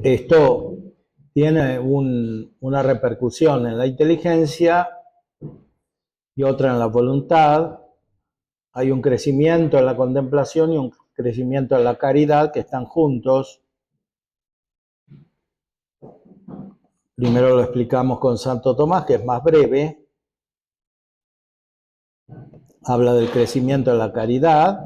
Esto tiene una repercusión en la inteligencia y otra en la voluntad. Hay un crecimiento en la contemplación y un crecimiento en la caridad que están juntos. Primero lo explicamos con Santo Tomás, que es más breve. Habla del crecimiento en la caridad.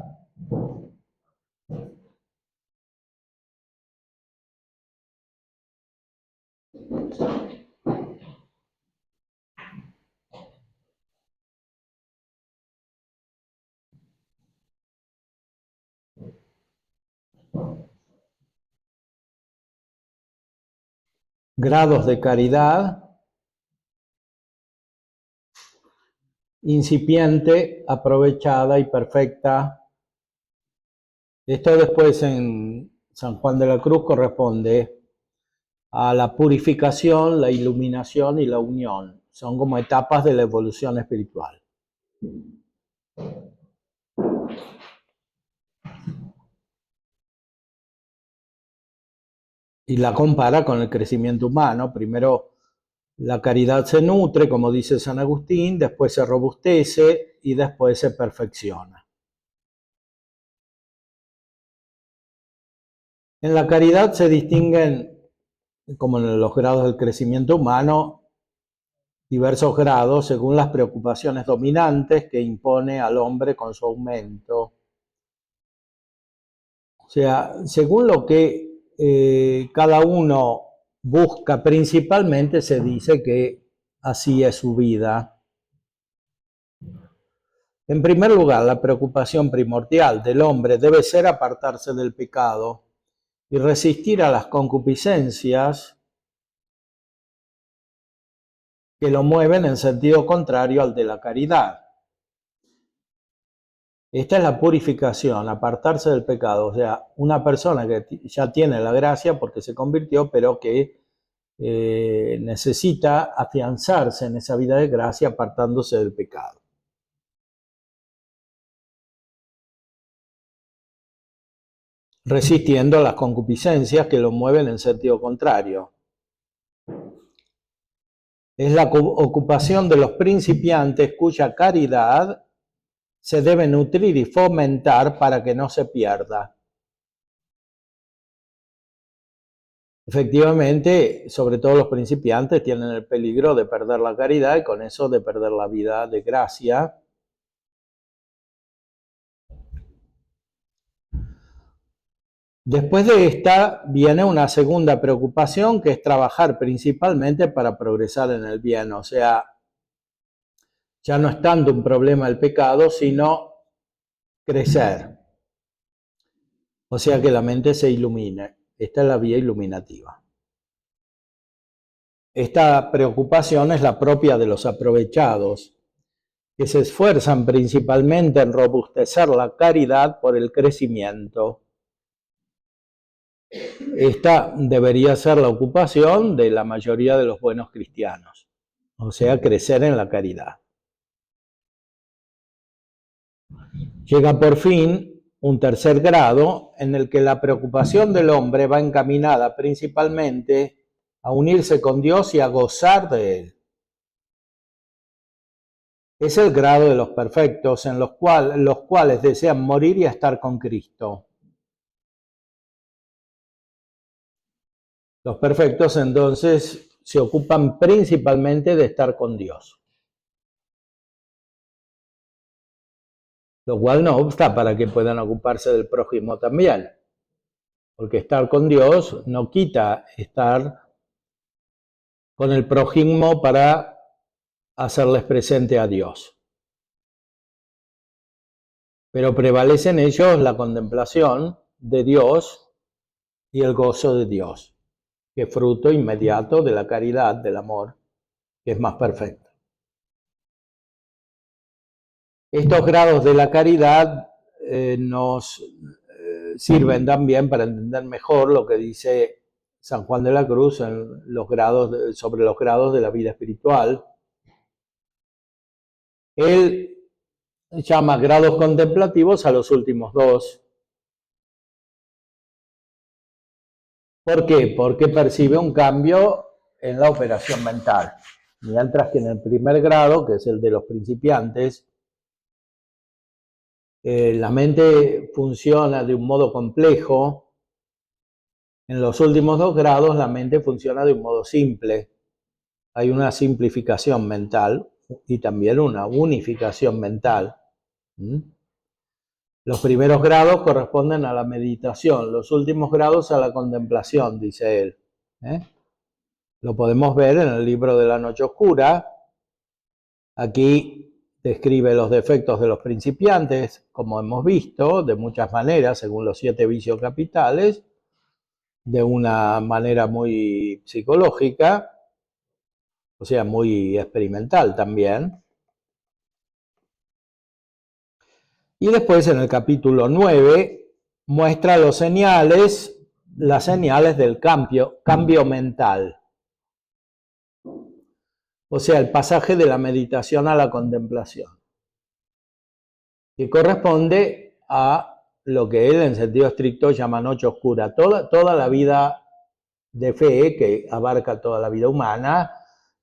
Grados de caridad: incipiente, aprovechada y perfecta. Esto después en San Juan de la Cruz corresponde a la purificación, la iluminación y la unión. Son como etapas de la evolución espiritual. Y la compara con el crecimiento humano. Primero la caridad se nutre, como dice San Agustín, después se robustece y después se perfecciona. En la caridad se distinguen, como en los grados del crecimiento humano, diversos grados según las preocupaciones dominantes que impone al hombre con su aumento. O sea, según lo que cada uno busca principalmente, se dice que así es su vida. En primer lugar, la preocupación primordial del hombre debe ser apartarse del pecado y resistir a las concupiscencias que lo mueven en sentido contrario al de la caridad. Esta es la purificación, apartarse del pecado. O sea, una persona que ya tiene la gracia porque se convirtió, pero que necesita afianzarse en esa vida de gracia apartándose del pecado. Resistiendo las concupiscencias que lo mueven en sentido contrario. Es la ocupación de los principiantes cuya caridad se debe nutrir y fomentar para que no se pierda. Efectivamente, sobre todo los principiantes tienen el peligro de perder la caridad y con eso de perder la vida de gracia. Después de esta viene una segunda preocupación, que es trabajar principalmente para progresar en el bien. O sea, ya no es tanto un problema el pecado, sino crecer. O sea, que la mente se ilumine. Esta es la vía iluminativa. Esta preocupación es la propia de los aprovechados, que se esfuerzan principalmente en robustecer la caridad por el crecimiento. Esta debería ser la ocupación de la mayoría de los buenos cristianos, o sea, crecer en la caridad. Llega por fin un tercer grado en el que la preocupación del hombre va encaminada principalmente a unirse con Dios y a gozar de Él. Es el grado de los perfectos, en los cuales desean morir y estar con Cristo. Los perfectos entonces se ocupan principalmente de estar con Dios, lo cual no obsta para que puedan ocuparse del prójimo también, porque estar con Dios no quita estar con el prójimo para hacerles presente a Dios. Pero prevalece en ellos la contemplación de Dios y el gozo de Dios, que es fruto inmediato de la caridad, del amor, que es más perfecto. Estos grados de la caridad nos sirven también para entender mejor lo que dice San Juan de la Cruz en sobre los grados de la vida espiritual. Él llama grados contemplativos a los últimos dos, ¿Por qué? Porque percibe un cambio en la operación mental. Mientras que en el primer grado, que es el de los principiantes, la mente funciona de un modo complejo. En los últimos 2 grados la mente funciona de un modo simple. Hay una simplificación mental y también una unificación mental. Los primeros grados corresponden a la meditación, los últimos grados a la contemplación, dice él. Lo podemos ver en el libro de la Noche Oscura. Aquí describe los defectos de los principiantes, como hemos visto, de muchas maneras, según los 7 vicios capitales, de una manera muy psicológica, o sea, muy experimental también. Y después en el capítulo 9 muestra las señales del cambio mental. O sea, el pasaje de la meditación a la contemplación, que corresponde a lo que él en sentido estricto llama noche oscura. Toda la vida de fe, que abarca toda la vida humana,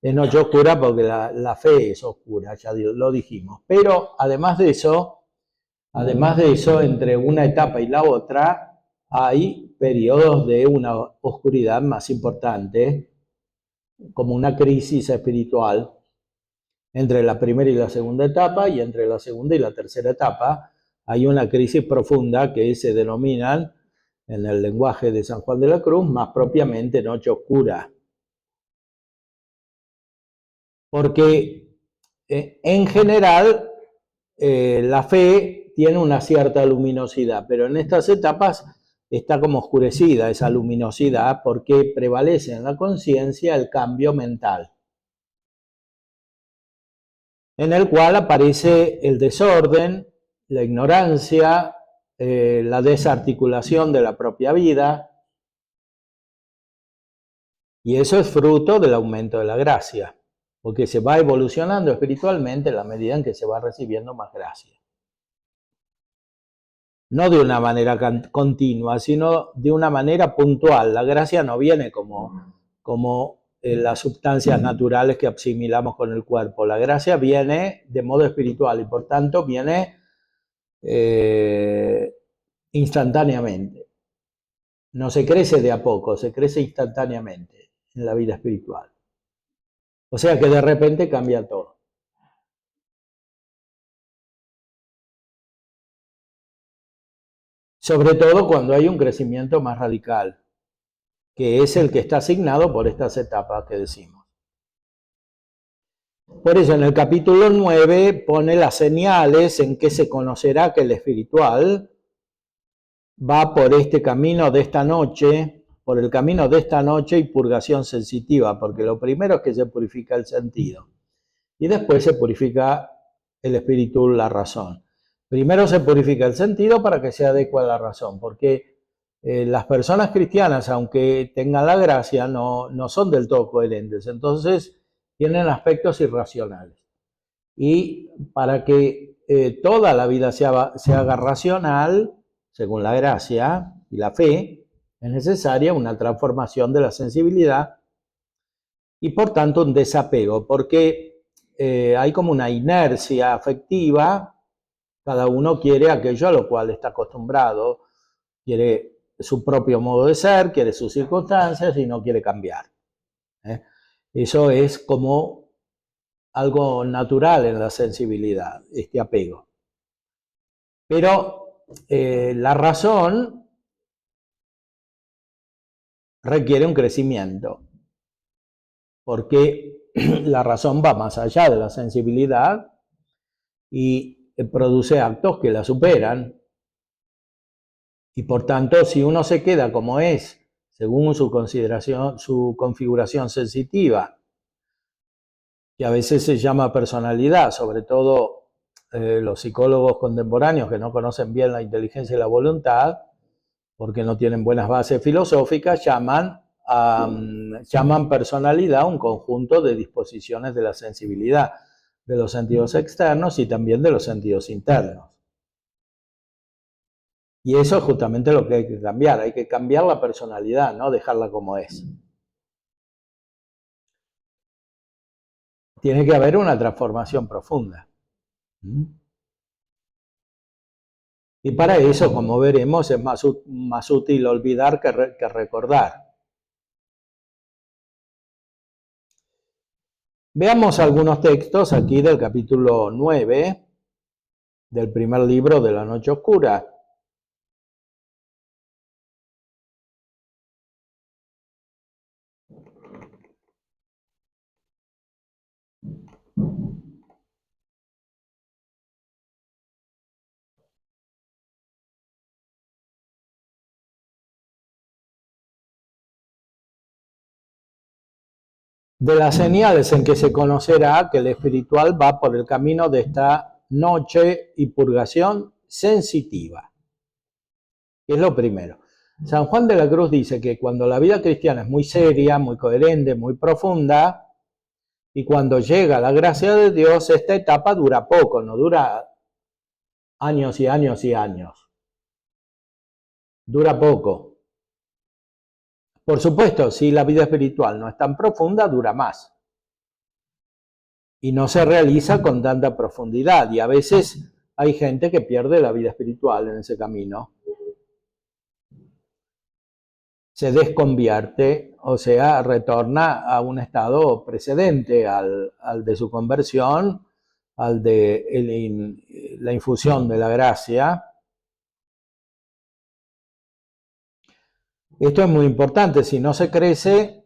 es noche oscura porque la fe es oscura, ya lo dijimos. Pero además de eso, entre una etapa y la otra, hay periodos de una oscuridad más importante, como una crisis espiritual, entre la primera y la segunda etapa, y entre la segunda y la tercera etapa hay una crisis profunda que se denominan, en el lenguaje de San Juan de la Cruz, más propiamente noche oscura. Porque en general la fe tiene una cierta luminosidad, pero en estas etapas está como oscurecida esa luminosidad porque prevalece en la conciencia el cambio mental, en el cual aparece el desorden, la ignorancia, la desarticulación de la propia vida, y eso es fruto del aumento de la gracia, porque se va evolucionando espiritualmente en la medida en que se va recibiendo más gracia. No de una manera continua, sino de una manera puntual. La gracia no viene como las sustancias naturales que asimilamos con el cuerpo. La gracia viene de modo espiritual y por tanto viene instantáneamente. No se crece de a poco, se crece instantáneamente en la vida espiritual. O sea que de repente cambia todo. Sobre todo cuando hay un crecimiento más radical, que es el que está asignado por estas etapas que decimos. Por eso en el capítulo 9 pone las señales en que se conocerá que el espiritual va por este camino de esta noche, por el camino de esta noche y purgación sensitiva, porque lo primero es que se purifica el sentido y después se purifica el espíritu, la razón. Primero se purifica el sentido para que se adecue a la razón, porque las personas cristianas, aunque tengan la gracia, no son del todo coherentes, entonces tienen aspectos irracionales. Y para que toda la vida se haga racional, según la gracia y la fe, es necesaria una transformación de la sensibilidad y por tanto un desapego, porque hay como una inercia afectiva, cada uno quiere aquello a lo cual está acostumbrado, quiere su propio modo de ser, quiere sus circunstancias y no quiere cambiar. Eso es como algo natural en la sensibilidad, este apego. Pero la razón requiere un crecimiento, porque la razón va más allá de la sensibilidad y produce actos que la superan. Y por tanto, si uno se queda como es, según su consideración, su configuración sensitiva, que a veces se llama personalidad, sobre todo los psicólogos contemporáneos que no conocen bien la inteligencia y la voluntad, porque no tienen buenas bases filosóficas, llaman personalidad un conjunto de disposiciones de la sensibilidad, de los sentidos externos y también de los sentidos internos. Y eso es justamente lo que hay que cambiar la personalidad, no dejarla como es. Tiene que haber una transformación profunda. Y para eso, como veremos, es más útil olvidar que recordar. Veamos algunos textos aquí del capítulo 9 del primer libro de la Noche Oscura. De las señales en que se conocerá que el espiritual va por el camino de esta noche y purgación sensitiva. Es lo primero. San Juan de la Cruz dice que cuando la vida cristiana es muy seria, muy coherente, muy profunda, y cuando llega la gracia de Dios, esta etapa dura poco, no dura años y años y años. Dura poco. Por supuesto, si la vida espiritual no es tan profunda, dura más. Y no se realiza con tanta profundidad. Y a veces hay gente que pierde la vida espiritual en ese camino. Se desconvierte, o sea, retorna a un estado precedente al de su conversión, al de la infusión de la gracia. Esto es muy importante, si no se crece,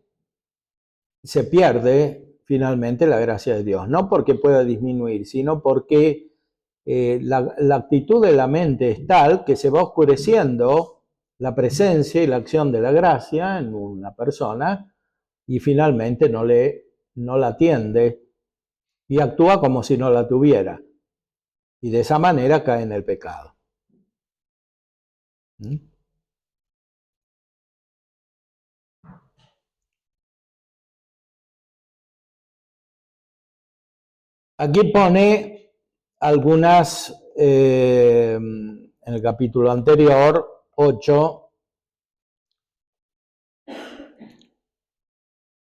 se pierde finalmente la gracia de Dios, no porque pueda disminuir, sino porque la actitud de la mente es tal que se va oscureciendo la presencia y la acción de la gracia en una persona y finalmente no la atiende y actúa como si no la tuviera. Y de esa manera cae en el pecado. Aquí pone algunas, en el capítulo anterior, 8,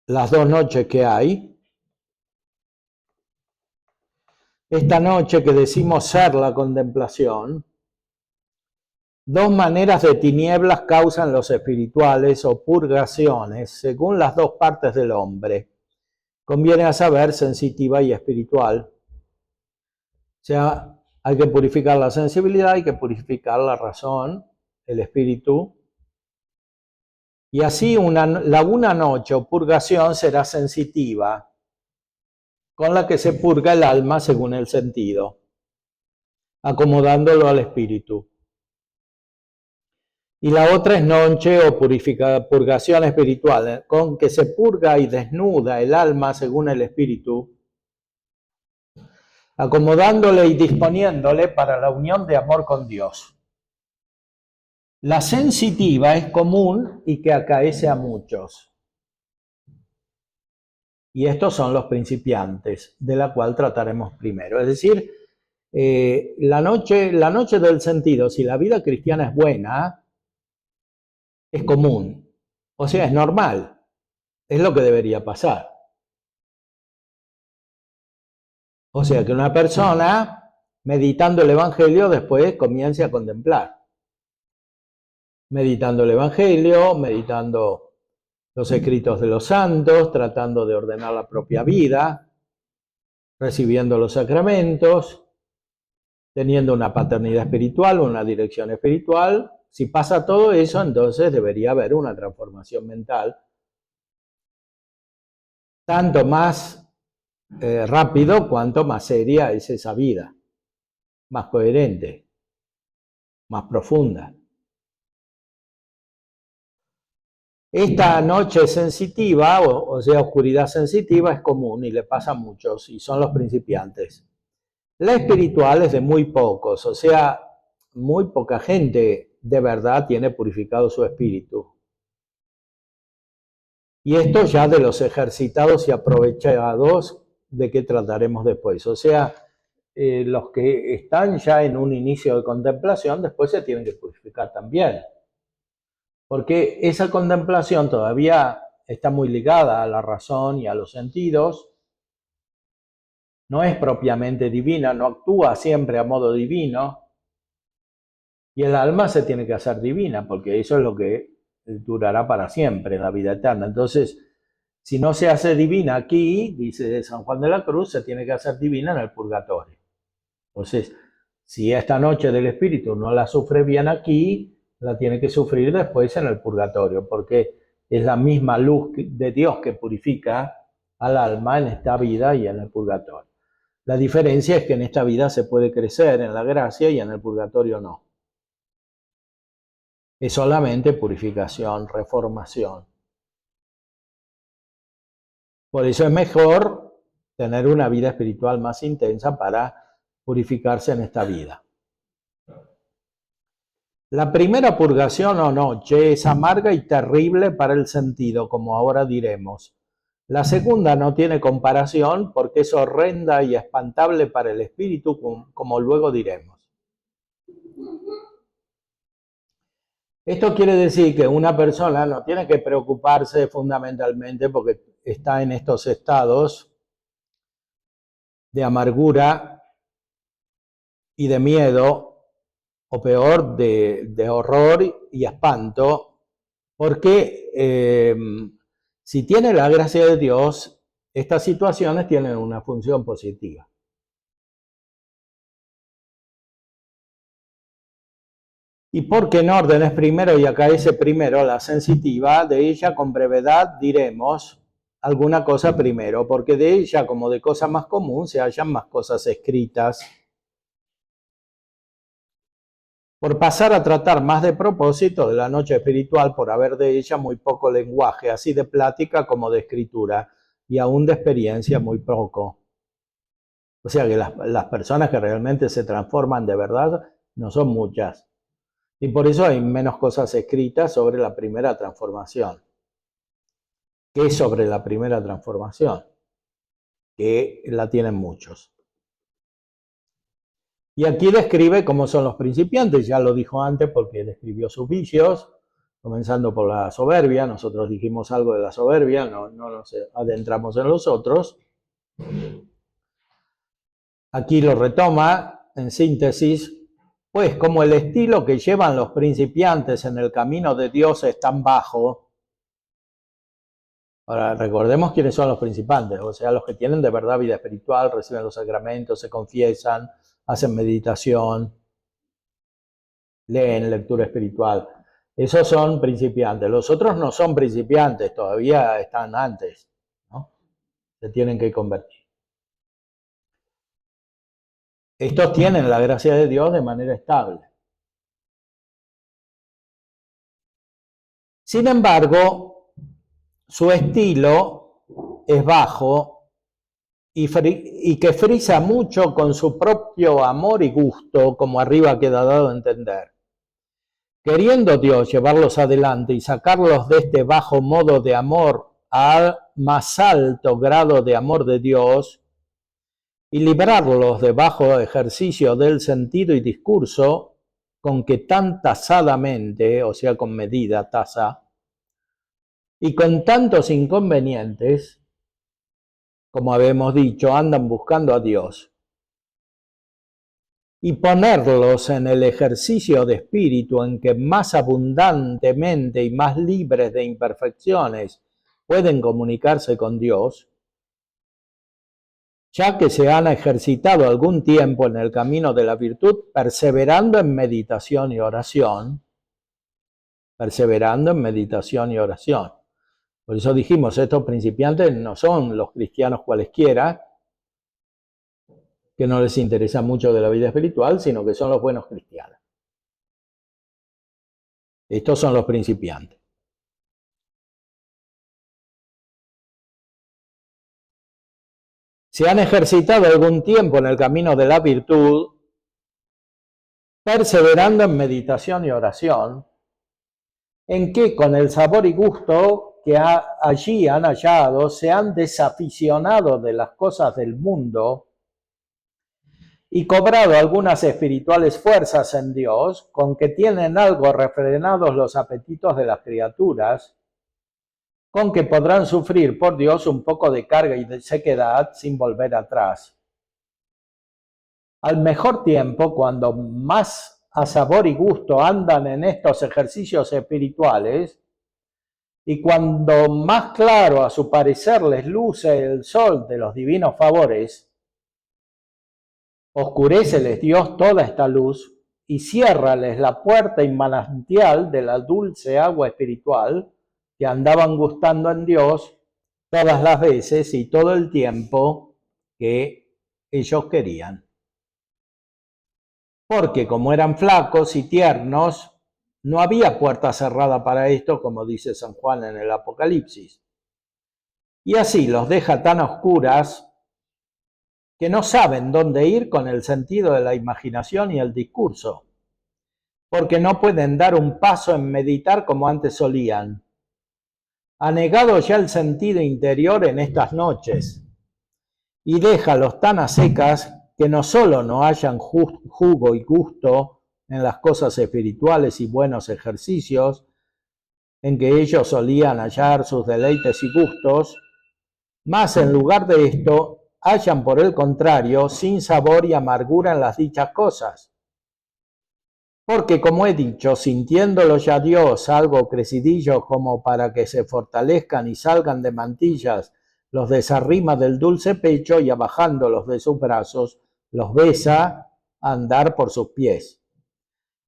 las 2 noches que hay. Esta noche que decimos ser la contemplación, 2 maneras de tinieblas causan los espirituales o purgaciones, según las 2 partes del hombre. Conviene a saber sensitiva y espiritual. O sea, hay que purificar la sensibilidad, hay que purificar la razón, el espíritu. Y así una noche o purgación será sensitiva, con la que se purga el alma según el sentido, acomodándolo al espíritu. Y la otra es noche o purgación espiritual, con que se purga y desnuda el alma según el espíritu, acomodándole y disponiéndole para la unión de amor con Dios. La sensitiva es común y que acaece a muchos. Y estos son los principiantes, de la cual trataremos primero. Es decir, la noche del sentido, si la vida cristiana es buena, es común. O sea, es normal. Es lo que debería pasar. O sea, que una persona, meditando el Evangelio, después comience a contemplar. Meditando el Evangelio, meditando los escritos de los santos, tratando de ordenar la propia vida, recibiendo los sacramentos, teniendo una paternidad espiritual, una dirección espiritual. Si pasa todo eso, entonces debería haber una transformación mental, tanto más rápido cuanto más seria es esa vida, más coherente, más profunda. Esta noche sensitiva, o sea, oscuridad sensitiva, es común y le pasa a muchos, y son los principiantes. La espiritual es de muy pocos, o sea, muy poca gente de verdad tiene purificado su espíritu. Y esto ya de los ejercitados y aprovechados, de que trataremos después. O sea, los que están ya en un inicio de contemplación después se tienen que purificar también. Porque esa contemplación todavía está muy ligada a la razón y a los sentidos, no es propiamente divina, no actúa siempre a modo divino, y el alma se tiene que hacer divina, porque eso es lo que durará para siempre, la vida eterna. Entonces, si no se hace divina aquí, dice San Juan de la Cruz, se tiene que hacer divina en el purgatorio. Entonces, si esta noche del espíritu no la sufre bien aquí, la tiene que sufrir después en el purgatorio, porque es la misma luz de Dios que purifica al alma en esta vida y en el purgatorio. La diferencia es que en esta vida se puede crecer en la gracia y en el purgatorio no. Es solamente purificación, reformación. Por eso es mejor tener una vida espiritual más intensa para purificarse en esta vida. La primera purgación o noche es amarga y terrible para el sentido, como ahora diremos. La segunda no tiene comparación porque es horrenda y espantable para el espíritu, como luego diremos. Esto quiere decir que una persona no tiene que preocuparse fundamentalmente porque está en estos estados de amargura y de miedo, o peor, de horror y espanto, porque si tiene la gracia de Dios, estas situaciones tienen una función positiva. Y porque en orden es primero y acaece primero la sensitiva, de ella con brevedad diremos alguna cosa primero, porque de ella como de cosa más común se hallan más cosas escritas. Por pasar a tratar más de propósito de la noche espiritual, por haber de ella muy poco lenguaje, así de plática como de escritura, y aún de experiencia muy poco. O sea que las personas que realmente se transforman de verdad no son muchas. Y por eso hay menos cosas escritas sobre la primera transformación. ¿Qué es sobre la primera transformación? Que la tienen muchos. Y aquí describe cómo son los principiantes, ya lo dijo antes porque describió sus vicios, comenzando por la soberbia. Nosotros dijimos algo de la soberbia, no nos adentramos en los otros. Aquí lo retoma en síntesis, pues como el estilo que llevan los principiantes en el camino de Dios es tan bajo. Ahora recordemos quiénes son los principiantes, o sea, los que tienen de verdad vida espiritual, reciben los sacramentos, se confiesan, hacen meditación, leen lectura espiritual. Esos son principiantes. Los otros no son principiantes, todavía están antes, ¿no? Se tienen que convertir. Estos tienen la gracia de Dios de manera estable. Sin embargo, su estilo es bajo y que frisa mucho con su propio amor y gusto, como arriba queda dado a entender. Queriendo Dios llevarlos adelante y sacarlos de este bajo modo de amor al más alto grado de amor de Dios, y librarlos de bajo ejercicio del sentido y discurso con que tan tasadamente, o sea, con medida, tasa, y con tantos inconvenientes, como habíamos dicho, andan buscando a Dios, y ponerlos en el ejercicio de espíritu en que más abundantemente y más libres de imperfecciones pueden comunicarse con Dios, ya que se han ejercitado algún tiempo en el camino de la virtud, perseverando en meditación y oración, perseverando en meditación y oración. Por eso dijimos, estos principiantes no son los cristianos cualesquiera, que no les interesa mucho de la vida espiritual, sino que son los buenos cristianos. Estos son los principiantes. Se han ejercitado algún tiempo en el camino de la virtud, perseverando en meditación y oración, en que con el sabor y gusto que allí han hallado, se han desaficionado de las cosas del mundo y cobrado algunas espirituales fuerzas en Dios, con que tienen algo refrenados los apetitos de las criaturas, con que podrán sufrir por Dios un poco de carga y de sequedad sin volver atrás. Al mejor tiempo, cuando más a sabor y gusto andan en estos ejercicios espirituales, y cuando más claro a su parecer les luce el sol de los divinos favores, oscuréceles Dios toda esta luz y ciérrales la puerta y manantial de la dulce agua espiritual que andaban gustando en Dios todas las veces y todo el tiempo que ellos querían. Porque como eran flacos y tiernos, no había puerta cerrada para esto, como dice San Juan en el Apocalipsis. Y así los deja tan a oscuras que no saben dónde ir con el sentido de la imaginación y el discurso, porque no pueden dar un paso en meditar como antes solían. Anegado ya el sentido interior en estas noches, y déjalos tan a secas que no solo no hayan jugo y gusto en las cosas espirituales y buenos ejercicios, en que ellos solían hallar sus deleites y gustos, mas en lugar de esto, hallan por el contrario sin sabor y amargura en las dichas cosas. Porque como he dicho, sintiéndolo ya Dios algo crecidillos como para que se fortalezcan y salgan de mantillas, los desarrima del dulce pecho y abajándolos de sus brazos, los besa a andar por sus pies.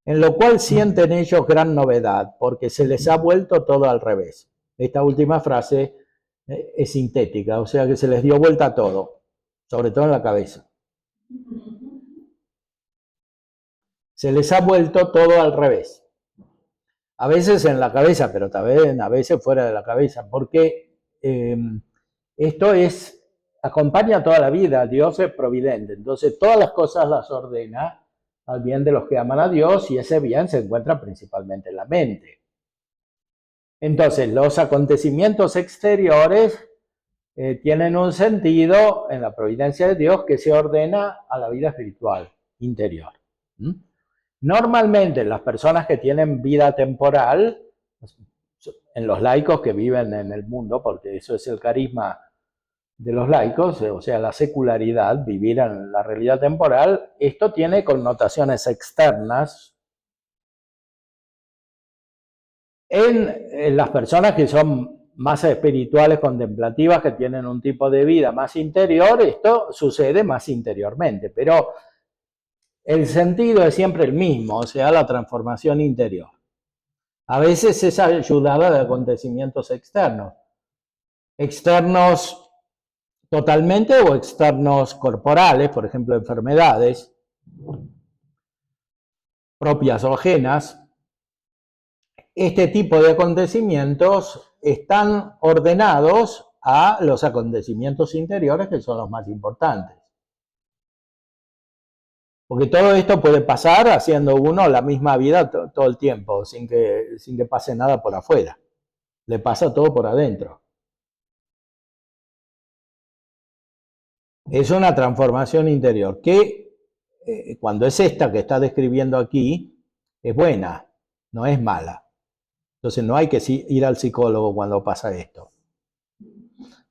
En lo cual sienten ellos gran novedad, porque se les ha vuelto todo al revés. Esta última frase es sintética, o sea que se les dio vuelta todo, sobre todo en la cabeza. Se les ha vuelto todo al revés. A veces en la cabeza, pero también a veces fuera de la cabeza, porque esto acompaña toda la vida. Dios es providente, entonces todas las cosas las ordena al bien de los que aman a Dios, y ese bien se encuentra principalmente en la mente. Entonces, los acontecimientos exteriores tienen un sentido en la providencia de Dios que se ordena a la vida espiritual interior. Normalmente las personas que tienen vida temporal, en los laicos que viven en el mundo, porque eso es el carisma de los laicos, o sea, la secularidad, vivir en la realidad temporal, esto tiene connotaciones externas en las personas que son más espirituales, contemplativas, que tienen un tipo de vida más interior. Esto sucede más interiormente, pero el sentido es siempre el mismo, o sea, la transformación interior. A veces es ayudada de acontecimientos externos. Externos totalmente o externos corporales, por ejemplo, enfermedades propias o ajenas. Este tipo de acontecimientos están ordenados a los acontecimientos interiores, que son los más importantes. Porque todo esto puede pasar haciendo uno la misma vida todo el tiempo, sin que pase nada por afuera. Le pasa todo por adentro. Es una transformación interior que, cuando es esta que está describiendo aquí, es buena, no es mala. Entonces no hay que ir al psicólogo cuando pasa esto.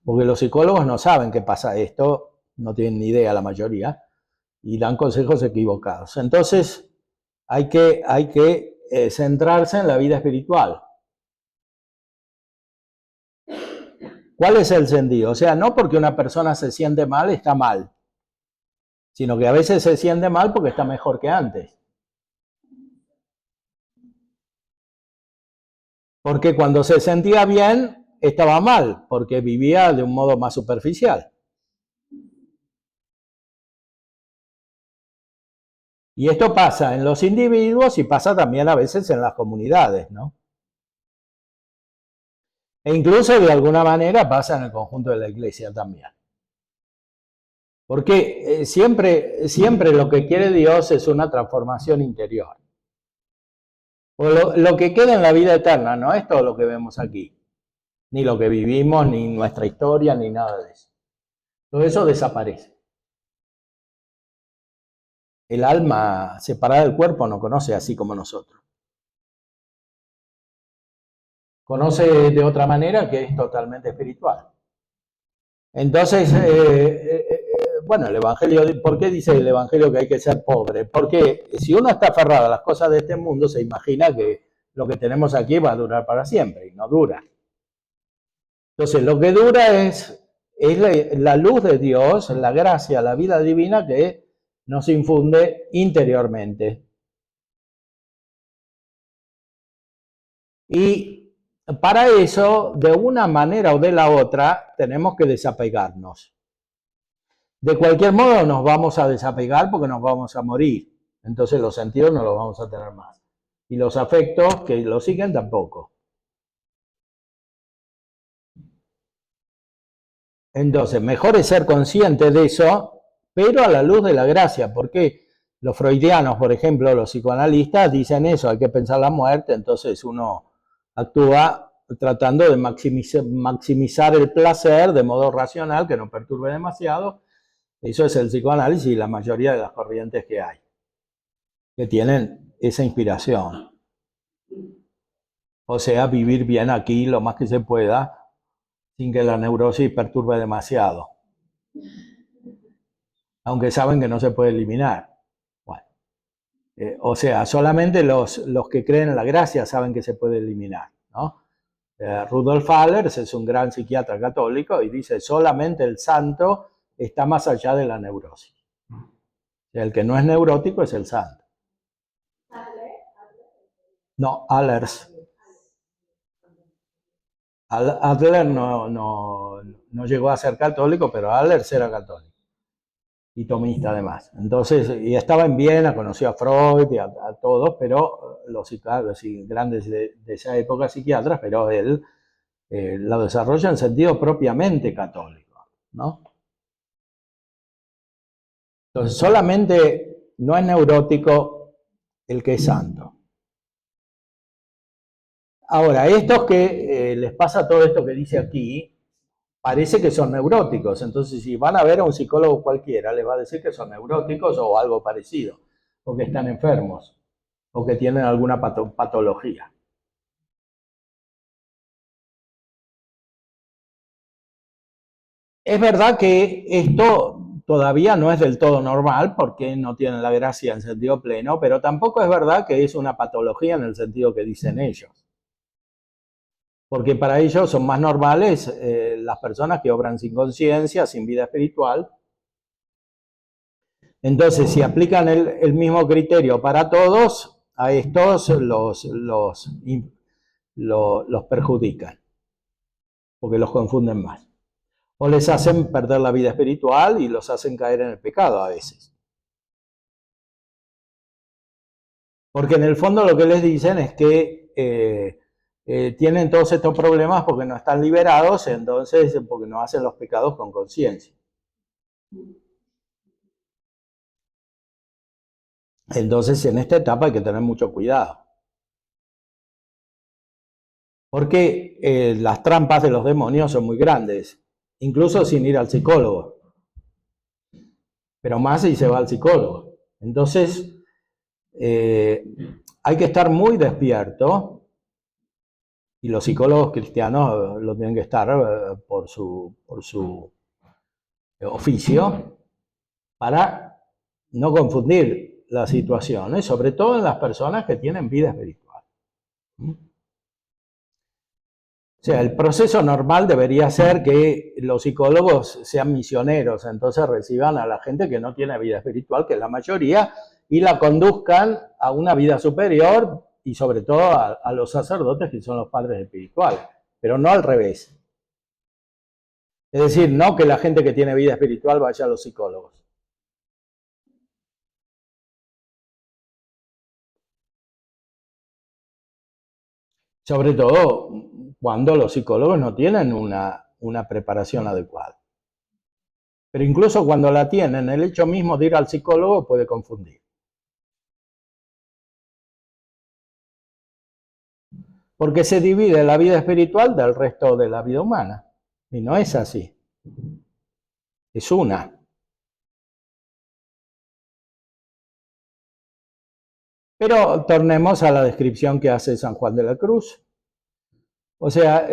Porque los psicólogos no saben que pasa esto, no tienen ni idea la mayoría, y dan consejos equivocados. Entonces hay que centrarse en la vida espiritual. ¿Cuál es el sentido? O sea, no porque una persona se siente mal, está mal, sino que a veces se siente mal porque está mejor que antes. Porque cuando se sentía bien, estaba mal, porque vivía de un modo más superficial. Y esto pasa en los individuos y pasa también a veces en las comunidades, ¿no? E incluso de alguna manera pasa en el conjunto de la iglesia también. Porque siempre lo que quiere Dios es una transformación interior. O lo que queda en la vida eterna no es todo lo que vemos aquí, ni lo que vivimos, ni nuestra historia, ni nada de eso. Todo eso desaparece. el alma separada del cuerpo no conoce así como nosotros. Conoce de otra manera que es totalmente espiritual. Entonces, bueno, el Evangelio, ¿por qué dice el Evangelio que hay que ser pobre? Porque si uno está aferrado a las cosas de este mundo, se imagina que lo que tenemos aquí va a durar para siempre, y no dura. Entonces, lo que dura es la luz de Dios, la gracia, la vida divina que nos infunde interiormente. Y para eso, de una manera o de la otra, tenemos que desapegarnos. De cualquier modo nos vamos a desapegar porque nos vamos a morir. Entonces los sentidos no los vamos a tener más. Y los afectos que lo siguen tampoco. Entonces, mejor es ser consciente de eso, pero a la luz de la gracia, porque los freudianos, por ejemplo, los psicoanalistas dicen eso, hay que pensar la muerte, entonces uno actúa tratando de maximizar el placer de modo racional, que no perturbe demasiado. Eso es el psicoanálisis y la mayoría de las corrientes que hay, que tienen esa inspiración. O sea, vivir bien aquí lo más que se pueda, sin que la neurosis perturbe demasiado. Aunque saben que no se puede eliminar. Bueno, o sea, solamente los que creen en la gracia saben que se puede eliminar, ¿no? Rudolf Allers es un gran psiquiatra católico y dice, solamente el santo está más allá de la neurosis. El que no es neurótico es el santo. No, Allers. Adler no llegó a ser católico, pero Allers era católico. Y tomista además. Entonces, y estaba en Viena, conoció a Freud y a todos, pero los grandes de esa época psiquiatras, pero él lo desarrolla en sentido propiamente católico, ¿no? Entonces, solamente no es neurótico el que es santo. Ahora, estos que les pasa todo esto que dice aquí, parece que son neuróticos. Entonces, si van a ver a un psicólogo cualquiera, les va a decir que son neuróticos o algo parecido, o que están enfermos, o que tienen alguna patología. Es verdad que esto todavía no es del todo normal porque no tienen la gracia en sentido pleno, pero tampoco es verdad que es una patología en el sentido que dicen ellos. Porque para ellos son más normales las personas que obran sin conciencia, sin vida espiritual. Entonces, si aplican el mismo criterio para todos, a estos los perjudican, porque los confunden más. O les hacen perder la vida espiritual y los hacen caer en el pecado a veces. Porque en el fondo lo que les dicen es que tienen todos estos problemas porque no están liberados, entonces porque no hacen los pecados con conciencia. Entonces en esta etapa hay que tener mucho cuidado. Porque las trampas de los demonios son muy grandes, incluso sin ir al psicólogo. Pero más si se va al psicólogo. Entonces hay que estar muy despierto. Y los psicólogos cristianos lo tienen que estar por su oficio para no confundir las situaciones, sobre todo en las personas que tienen vida espiritual. O sea, el proceso normal debería ser que los psicólogos sean misioneros, entonces reciban a la gente que no tiene vida espiritual, que es la mayoría, y la conduzcan a una vida superior y sobre todo a los sacerdotes que son los padres espirituales, pero no al revés. Es decir, no que la gente que tiene vida espiritual vaya a los psicólogos. Sobre todo cuando los psicólogos no tienen una preparación adecuada. Pero incluso cuando la tienen, el hecho mismo de ir al psicólogo puede confundir. Porque se divide la vida espiritual del resto de la vida humana. Y no es así. Es una. Pero tornemos a la descripción que hace San Juan de la Cruz. O sea,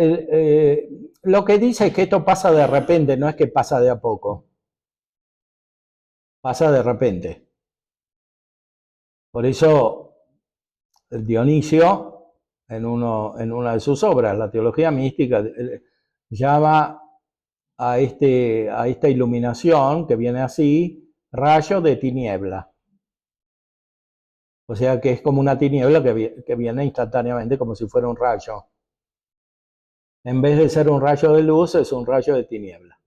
lo que dice es que esto pasa de repente, no es que pasa de a poco. Pasa de repente. Por eso Dionisio, en una de sus obras, la Teología Mística, llama a esta iluminación que viene así, rayo de tiniebla. O sea que es como una tiniebla que viene instantáneamente como si fuera un rayo. En vez de ser un rayo de luz, es un rayo de tiniebla.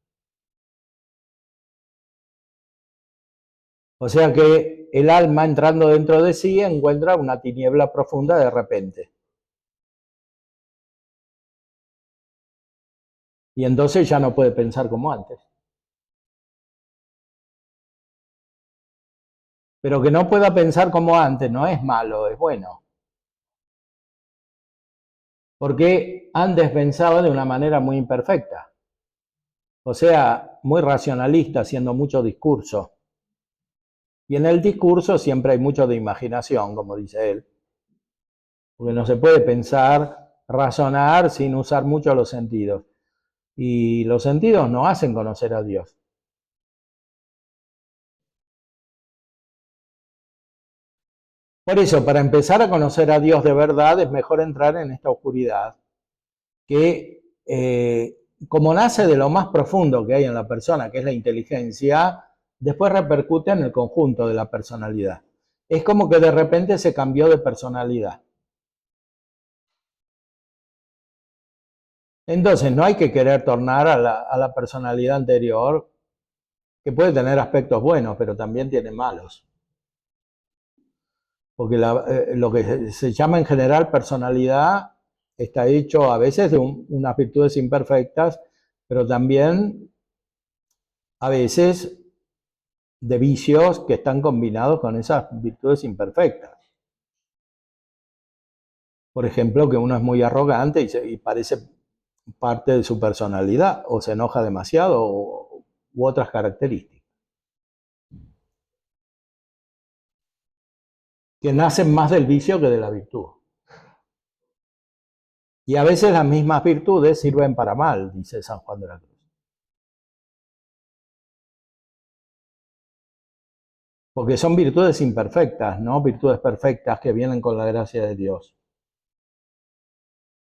O sea que el alma entrando dentro de sí encuentra una tiniebla profunda de repente. Y entonces ya no puede pensar como antes. Pero que no pueda pensar como antes no es malo, es bueno. Porque antes pensaba de una manera muy imperfecta. O sea, muy racionalista, haciendo mucho discurso. Y en el discurso siempre hay mucho de imaginación, como dice él. Porque no se puede pensar, razonar sin usar mucho los sentidos. Y los sentidos no hacen conocer a Dios. Por eso, para empezar a conocer a Dios de verdad, es mejor entrar en esta oscuridad, que como nace de lo más profundo que hay en la persona, que es la inteligencia, después repercute en el conjunto de la personalidad. Es como que de repente se cambió de personalidad. Entonces, no hay que querer tornar a la personalidad anterior, que puede tener aspectos buenos, pero también tiene malos. Porque lo que se llama en general personalidad está hecho a veces de unas virtudes imperfectas, pero también a veces de vicios que están combinados con esas virtudes imperfectas. Por ejemplo, que uno es muy arrogante y parece parte de su personalidad, o se enoja demasiado, u otras características, que nacen más del vicio que de la virtud. Y a veces las mismas virtudes sirven para mal, dice San Juan de la Cruz. Porque son virtudes imperfectas, no virtudes perfectas que vienen con la gracia de Dios.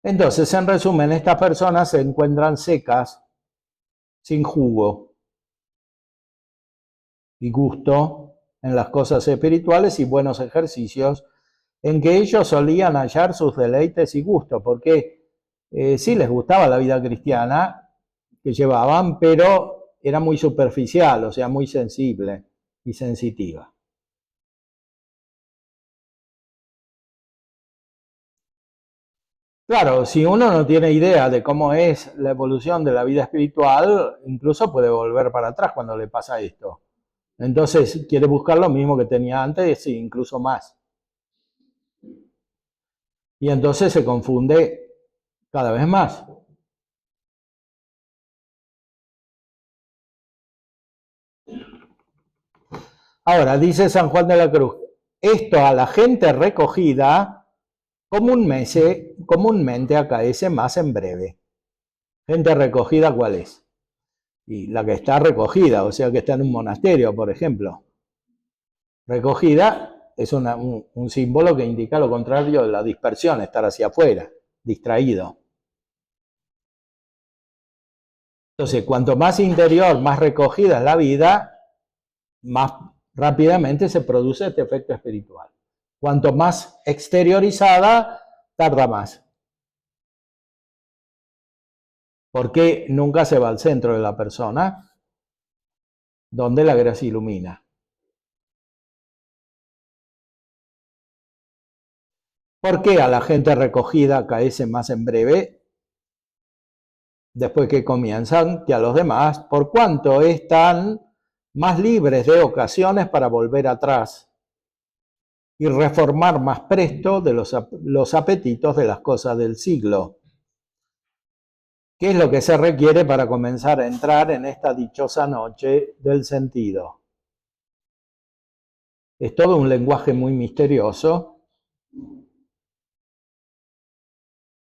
Entonces, en resumen, estas personas se encuentran secas, sin jugo y gusto en las cosas espirituales y buenos ejercicios en que ellos solían hallar sus deleites y gustos, porque sí les gustaba la vida cristiana que llevaban, pero era muy superficial, o sea, muy sensible y sensitiva. Claro, si uno no tiene idea de cómo es la evolución de la vida espiritual, incluso puede volver para atrás cuando le pasa esto. Entonces quiere buscar lo mismo que tenía antes, e incluso más. Y entonces se confunde cada vez más. Ahora, dice San Juan de la Cruz, esto a la gente recogida comúnmente acaece más en breve. Gente recogida, ¿cuál es? Y la que está recogida, o sea, que está en un monasterio, por ejemplo. Recogida es un símbolo que indica lo contrario de la dispersión, estar hacia afuera, distraído. Entonces, cuanto más interior, más recogida es la vida, más rápidamente se produce este efecto espiritual. Cuanto más exteriorizada, tarda más. Porque nunca se va al centro de la persona, donde la gracia ilumina. ¿Por qué a la gente recogida caece más en breve, después que comienzan, que a los demás? Por cuanto están más libres de ocasiones para volver atrás y reformar más presto de los apetitos de las cosas del siglo. ¿Qué es lo que se requiere para comenzar a entrar en esta dichosa noche del sentido? Es todo un lenguaje muy misterioso,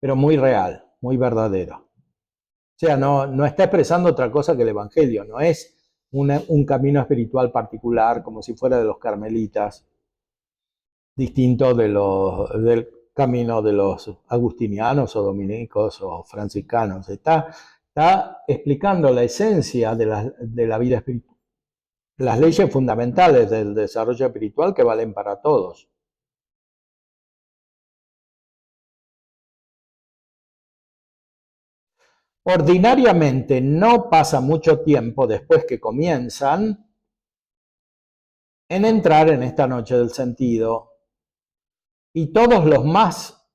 pero muy real, muy verdadero. O sea, no está expresando otra cosa que el Evangelio, no es un camino espiritual particular como si fuera de los carmelitas, distinto del camino de los agustinianos o dominicos o franciscanos. Está explicando la esencia de la vida espiritual, las leyes fundamentales del desarrollo espiritual que valen para todos. Ordinariamente no pasa mucho tiempo después que comienzan en entrar en esta noche del sentido, y todos los más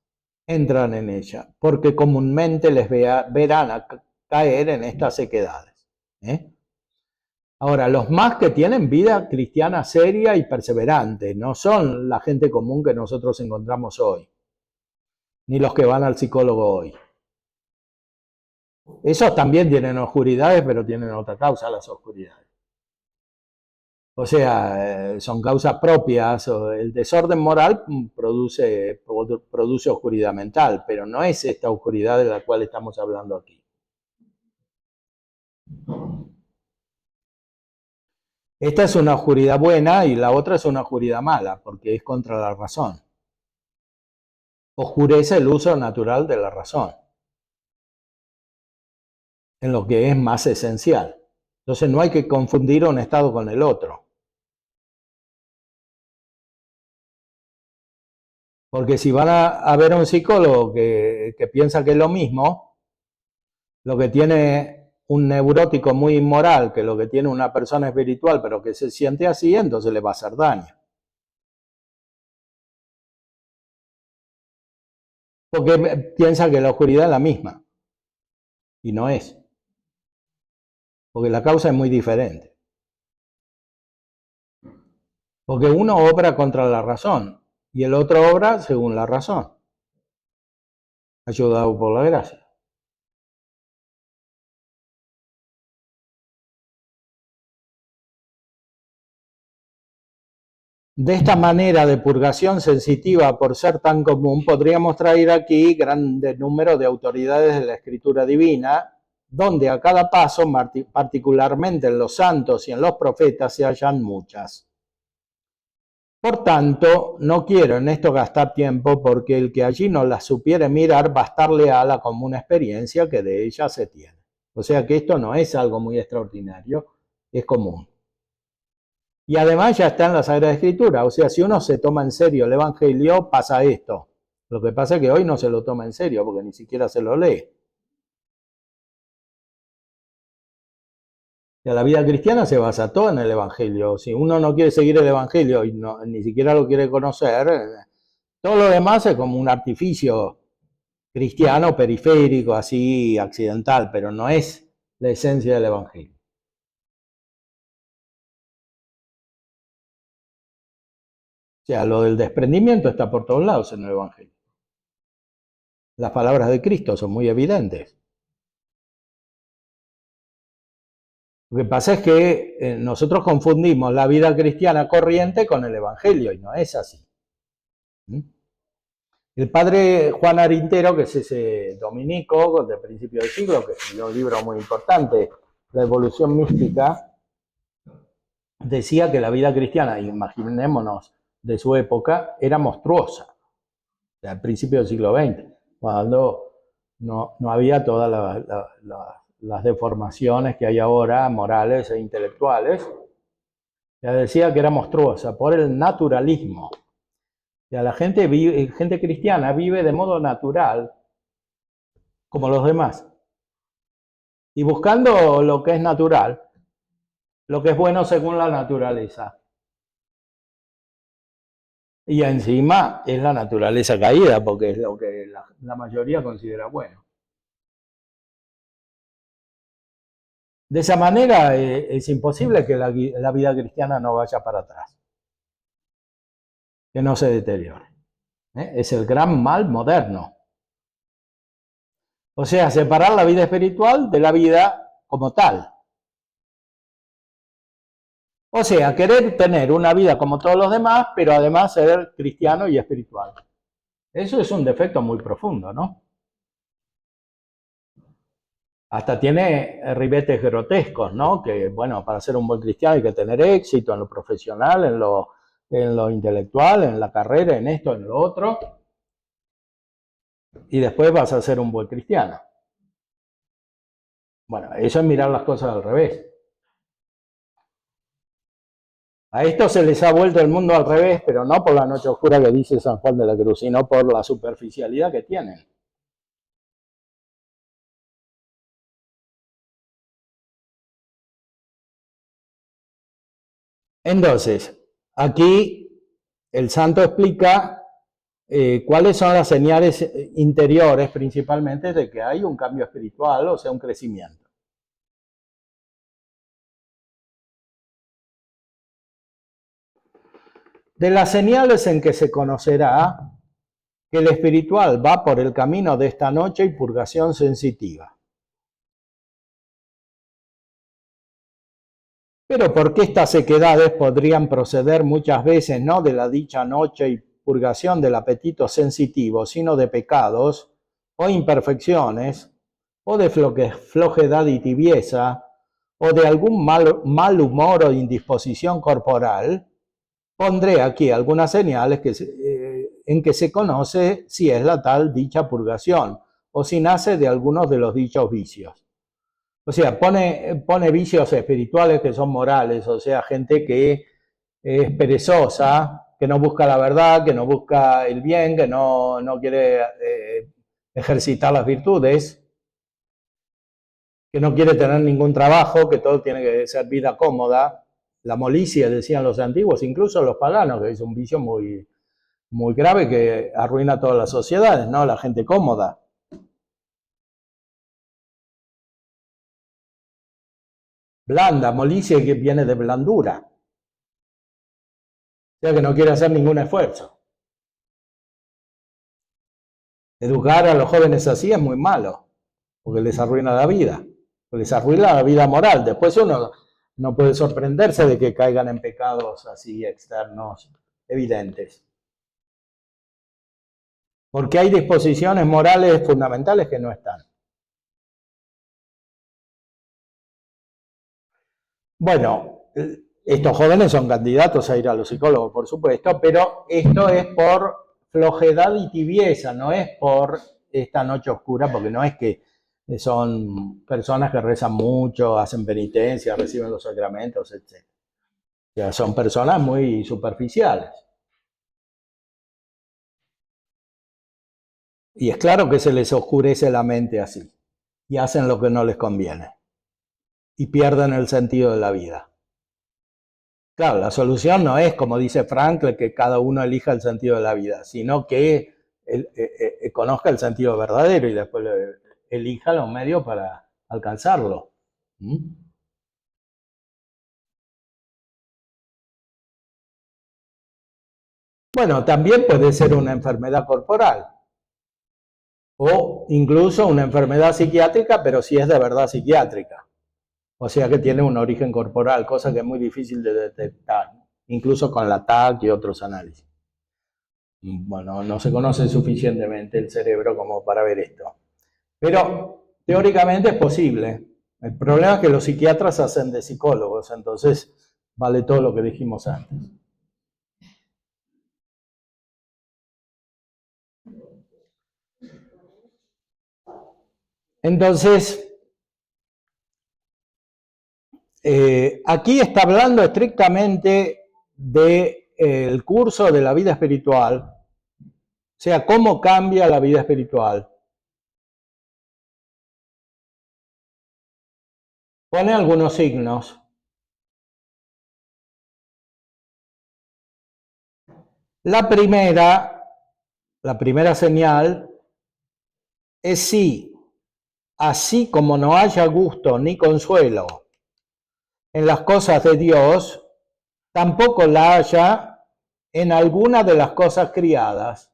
entran en ella, porque comúnmente les verán a caer en estas sequedades. Ahora, los más que tienen vida cristiana seria y perseverante, no son la gente común que nosotros encontramos hoy, ni los que van al psicólogo hoy. Esos también tienen oscuridades, pero tienen otra causa las oscuridades. O sea, son causas propias. El desorden moral produce oscuridad mental, pero no es esta oscuridad de la cual estamos hablando aquí. Esta es una oscuridad buena y la otra es una oscuridad mala, porque es contra la razón. Oscurece el uso natural de la razón, en lo que es más esencial. Entonces no hay que confundir un estado con el otro. Porque si van a ver a un psicólogo que piensa que es lo mismo, lo que tiene un neurótico muy inmoral, que lo que tiene una persona espiritual, pero que se siente así, entonces le va a hacer daño. Porque piensa que la oscuridad es la misma. Y no es. Porque la causa es muy diferente. Porque uno obra contra la razón y el otro obra según la razón, ayudado por la gracia. De esta manera de purgación sensitiva, por ser tan común, podríamos traer aquí grandes números de autoridades de la Escritura Divina, donde a cada paso, particularmente en los santos y en los profetas, se hallan muchas. Por tanto, no quiero en esto gastar tiempo, porque el que allí no las supiere mirar, bastarle a la común experiencia que de ella se tiene. O sea que esto no es algo muy extraordinario, es común. Y además ya está en la Sagrada Escritura. O sea, si uno se toma en serio el Evangelio, pasa esto. Lo que pasa es que hoy no se lo toma en serio, porque ni siquiera se lo lee. Ya la vida cristiana se basa todo en el Evangelio. Si uno no quiere seguir el Evangelio y ni siquiera lo quiere conocer, todo lo demás es como un artificio cristiano periférico, así accidental, pero no es la esencia del Evangelio. O sea, lo del desprendimiento está por todos lados en el Evangelio. Las palabras de Cristo son muy evidentes. Lo que pasa es que nosotros confundimos la vida cristiana corriente con el Evangelio y no es así. El padre Juan Arintero, que es ese dominico de principio del siglo, que escribió un libro muy importante, La evolución mística, decía que la vida cristiana, imaginémonos de su época, era monstruosa, al principio del siglo XX, cuando no había todas las deformaciones que hay ahora, morales e intelectuales. Ya decía que era monstruosa por el naturalismo. Ya la gente cristiana vive de modo natural, como los demás. Y buscando lo que es natural, lo que es bueno según la naturaleza. Y encima es la naturaleza caída, porque es lo que la mayoría considera bueno. De esa manera es imposible que la vida cristiana no vaya para atrás, que no se deteriore. Es el gran mal moderno. O sea, separar la vida espiritual de la vida como tal. O sea, querer tener una vida como todos los demás, pero además ser cristiano y espiritual. Eso es un defecto muy profundo, ¿no? Hasta tiene ribetes grotescos, ¿no? Que, bueno, para ser un buen cristiano hay que tener éxito en lo profesional, en lo intelectual, en la carrera, en esto, en lo otro, y después vas a ser un buen cristiano. Bueno, eso es mirar las cosas al revés. A esto se les ha vuelto el mundo al revés, pero no por la noche oscura que dice San Juan de la Cruz, sino por la superficialidad que tienen. Entonces, aquí el santo explica cuáles son las señales interiores principalmente de que hay un cambio espiritual, o sea, un crecimiento. De las señales en que se conocerá que el espiritual va por el camino de esta noche y purgación sensitiva. Pero porque estas sequedades podrían proceder muchas veces no de la dicha noche y purgación del apetito sensitivo, sino de pecados o imperfecciones, o de flojedad y tibieza, o de algún mal humor o indisposición corporal, pondré aquí algunas señales en que se conoce si es la tal dicha purgación, o si nace de algunos de los dichos vicios. O sea, pone vicios espirituales que son morales, o sea, gente que es perezosa, que no busca la verdad, que no busca el bien, que no quiere ejercitar las virtudes, que no quiere tener ningún trabajo, que todo tiene que ser vida cómoda. La molicie, decían los antiguos, incluso los paganos, que es un vicio muy, muy grave que arruina todas las sociedades, ¿no? La gente cómoda. Blanda, molicie que viene de blandura. O sea que no quiere hacer ningún esfuerzo. Educar a los jóvenes así es muy malo, porque les arruina la vida, les arruina la vida moral. Después uno no puede sorprenderse de que caigan en pecados así externos evidentes. Porque hay disposiciones morales fundamentales que no están. Bueno, estos jóvenes son candidatos a ir a los psicólogos, por supuesto, pero esto es por flojedad y tibieza, no es por esta noche oscura, porque no es que son personas que rezan mucho, hacen penitencia, reciben los sacramentos, etc. O sea, son personas muy superficiales. Y es claro que se les oscurece la mente así, y hacen lo que no les conviene, y pierden el sentido de la vida. Claro, la solución no es, como dice Frankl, que cada uno elija el sentido de la vida, sino que conozca el sentido verdadero y después elija los medios para alcanzarlo. ¿Mm? Bueno, también puede ser una enfermedad corporal o incluso una enfermedad psiquiátrica, pero si es de verdad psiquiátrica. O sea que tiene un origen corporal, cosa que es muy difícil de detectar, incluso con la TAC y otros análisis. Bueno, no se conoce suficientemente el cerebro como para ver esto. Pero teóricamente es posible. El problema es que los psiquiatras hacen de psicólogos, entonces vale todo lo que dijimos antes. Entonces, aquí está hablando estrictamente del curso de la vida espiritual, o sea, cómo cambia la vida espiritual. Pone algunos signos. La primera señal es si, así como no haya gusto ni consuelo en las cosas de Dios, tampoco la haya en alguna de las cosas criadas.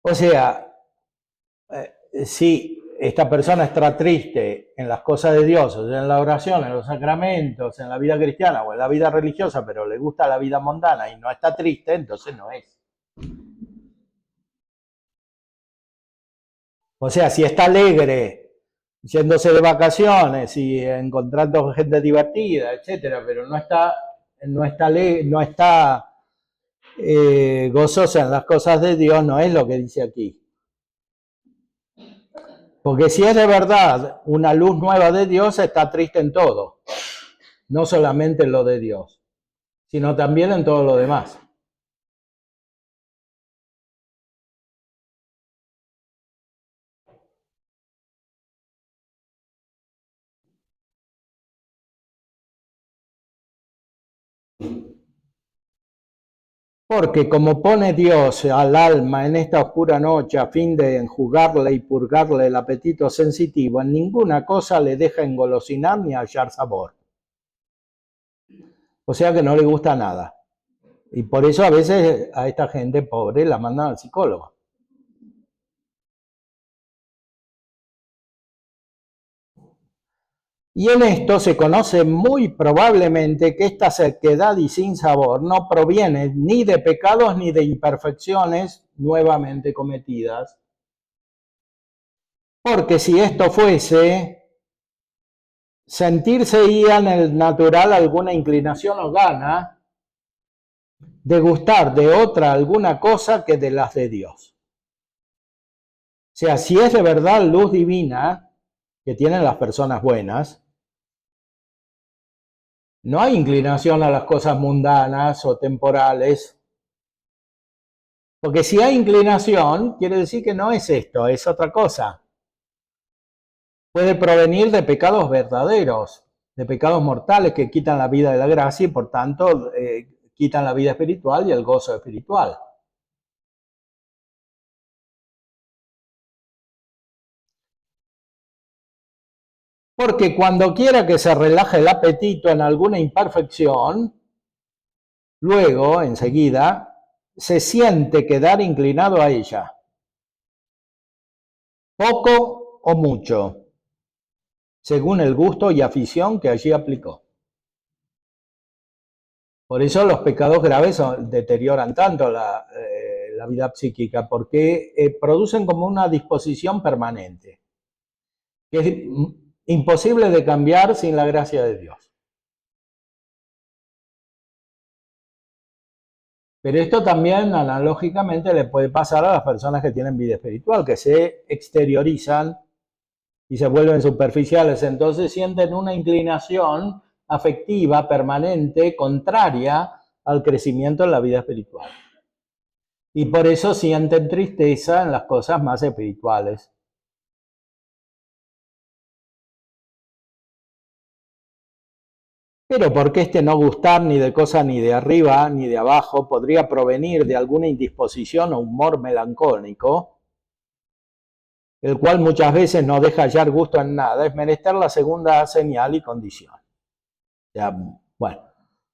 O sea, si esta persona está triste en las cosas de Dios, o sea, en la oración, en los sacramentos, en la vida cristiana o en la vida religiosa, pero le gusta la vida mundana y no está triste, entonces no es. O sea, si está alegre, yéndose de vacaciones y encontrando gente divertida, etcétera, pero no está gozosa en las cosas de Dios, no es lo que dice aquí. Porque si es de verdad una luz nueva de Dios, está triste en todo, no solamente en lo de Dios, sino también en todo lo demás. Porque como pone Dios al alma en esta oscura noche a fin de enjugarle y purgarle el apetito sensitivo, en ninguna cosa le deja engolosinar ni hallar sabor. O sea que no le gusta nada. Y por eso a veces a esta gente pobre la mandan al psicólogo. Y en esto se conoce muy probablemente que esta sequedad y sin sabor no proviene ni de pecados ni de imperfecciones nuevamente cometidas. Porque si esto fuese, sentirse en el natural alguna inclinación o gana de gustar de otra alguna cosa que de las de Dios. O sea, si es de verdad luz divina que tienen las personas buenas, no hay inclinación a las cosas mundanas o temporales, porque si hay inclinación, quiere decir que no es esto, es otra cosa. Puede provenir de pecados verdaderos, de pecados mortales que quitan la vida de la gracia y por tanto quitan la vida espiritual y el gozo espiritual. Porque cuando quiera que se relaje el apetito en alguna imperfección, luego, enseguida, se siente quedar inclinado a ella, poco o mucho, según el gusto y afición que allí aplicó. Por eso los pecados graves deterioran tanto la vida psíquica, porque producen como una disposición permanente, que es imposible de cambiar sin la gracia de Dios. Pero esto también analógicamente le puede pasar a las personas que tienen vida espiritual, que se exteriorizan y se vuelven superficiales, entonces sienten una inclinación afectiva permanente contraria al crecimiento en la vida espiritual. Y por eso sienten tristeza en las cosas más espirituales. Pero porque este no gustar ni de cosa ni de arriba ni de abajo podría provenir de alguna indisposición o humor melancólico, el cual muchas veces no deja hallar gusto en nada, es menester la segunda señal y condición. O sea, bueno,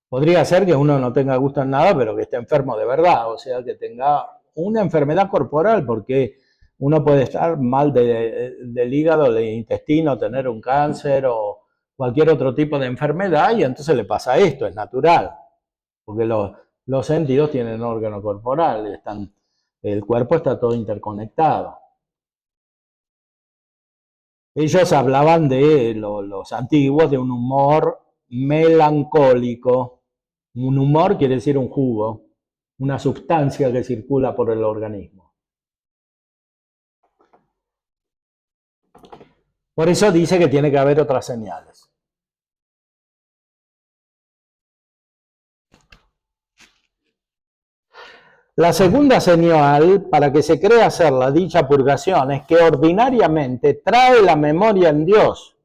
podría ser que uno no tenga gusto en nada, pero que esté enfermo de verdad, o sea, que tenga una enfermedad corporal, porque uno puede estar mal del hígado, del intestino, tener un cáncer o cualquier otro tipo de enfermedad y entonces le pasa esto, es natural, porque los sentidos tienen órgano corporal, el cuerpo está todo interconectado. Ellos hablaban de los antiguos de un humor melancólico. Un humor quiere decir un jugo, una sustancia que circula por el organismo. Por eso dice que tiene que haber otras señales. La segunda señal para que se crea hacer la dicha purgación es que ordinariamente trae la memoria en Dios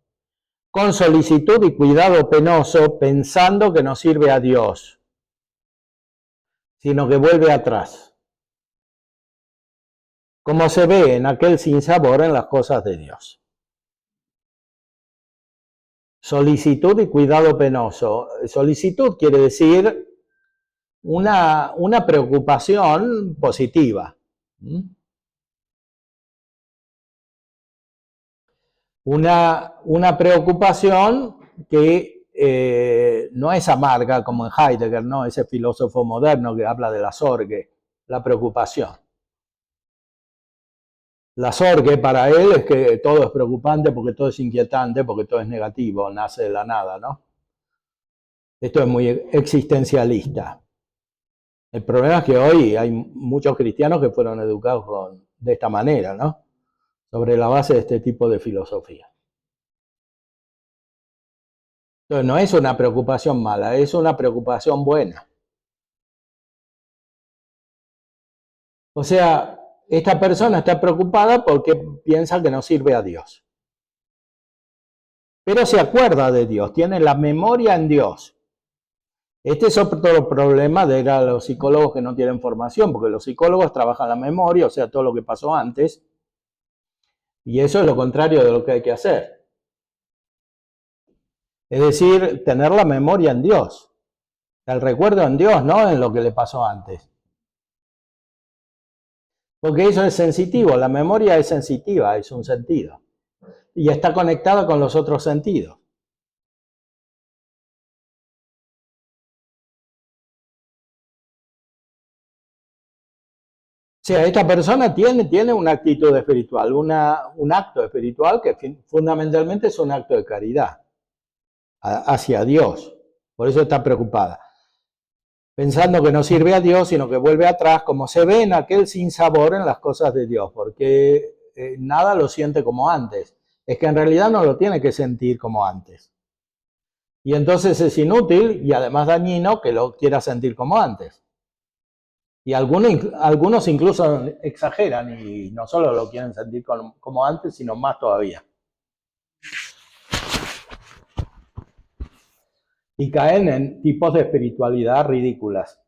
con solicitud y cuidado penoso, pensando que no sirve a Dios, sino que vuelve atrás, como se ve en aquel sinsabor en las cosas de Dios. Solicitud y cuidado penoso. Solicitud quiere decir una preocupación positiva. una preocupación que no es amarga como en Heidegger, ¿no? Ese filósofo moderno que habla de la sorge, la preocupación. La sorge para él es que todo es preocupante porque todo es inquietante, porque todo es negativo, nace de la nada, ¿no? Esto es muy existencialista. El problema es que hoy hay muchos cristianos que fueron educados de esta manera, ¿no? Sobre la base de este tipo de filosofía. Entonces no es una preocupación mala, es una preocupación buena. O sea, esta persona está preocupada porque piensa que no sirve a Dios. Pero se acuerda de Dios, tiene la memoria en Dios. Este es otro problema de los psicólogos que no tienen formación, porque los psicólogos trabajan la memoria, o sea, todo lo que pasó antes, y eso es lo contrario de lo que hay que hacer. Es decir, tener la memoria en Dios, el recuerdo en Dios, no en lo que le pasó antes. Porque eso es sensitivo, la memoria es sensitiva, es un sentido, y está conectada con los otros sentidos. O sea, esta persona tiene una actitud espiritual, un acto espiritual que fundamentalmente es un acto de caridad hacia Dios. Por eso está preocupada. Pensando que no sirve a Dios, sino que vuelve atrás, como se ve en aquel sinsabor en las cosas de Dios, porque nada lo siente como antes. Es que en realidad no lo tiene que sentir como antes. Y entonces es inútil y además dañino que lo quiera sentir como antes. Y algunos incluso exageran y no solo lo quieren sentir como antes, sino más todavía. Y caen en tipos de espiritualidad ridículas.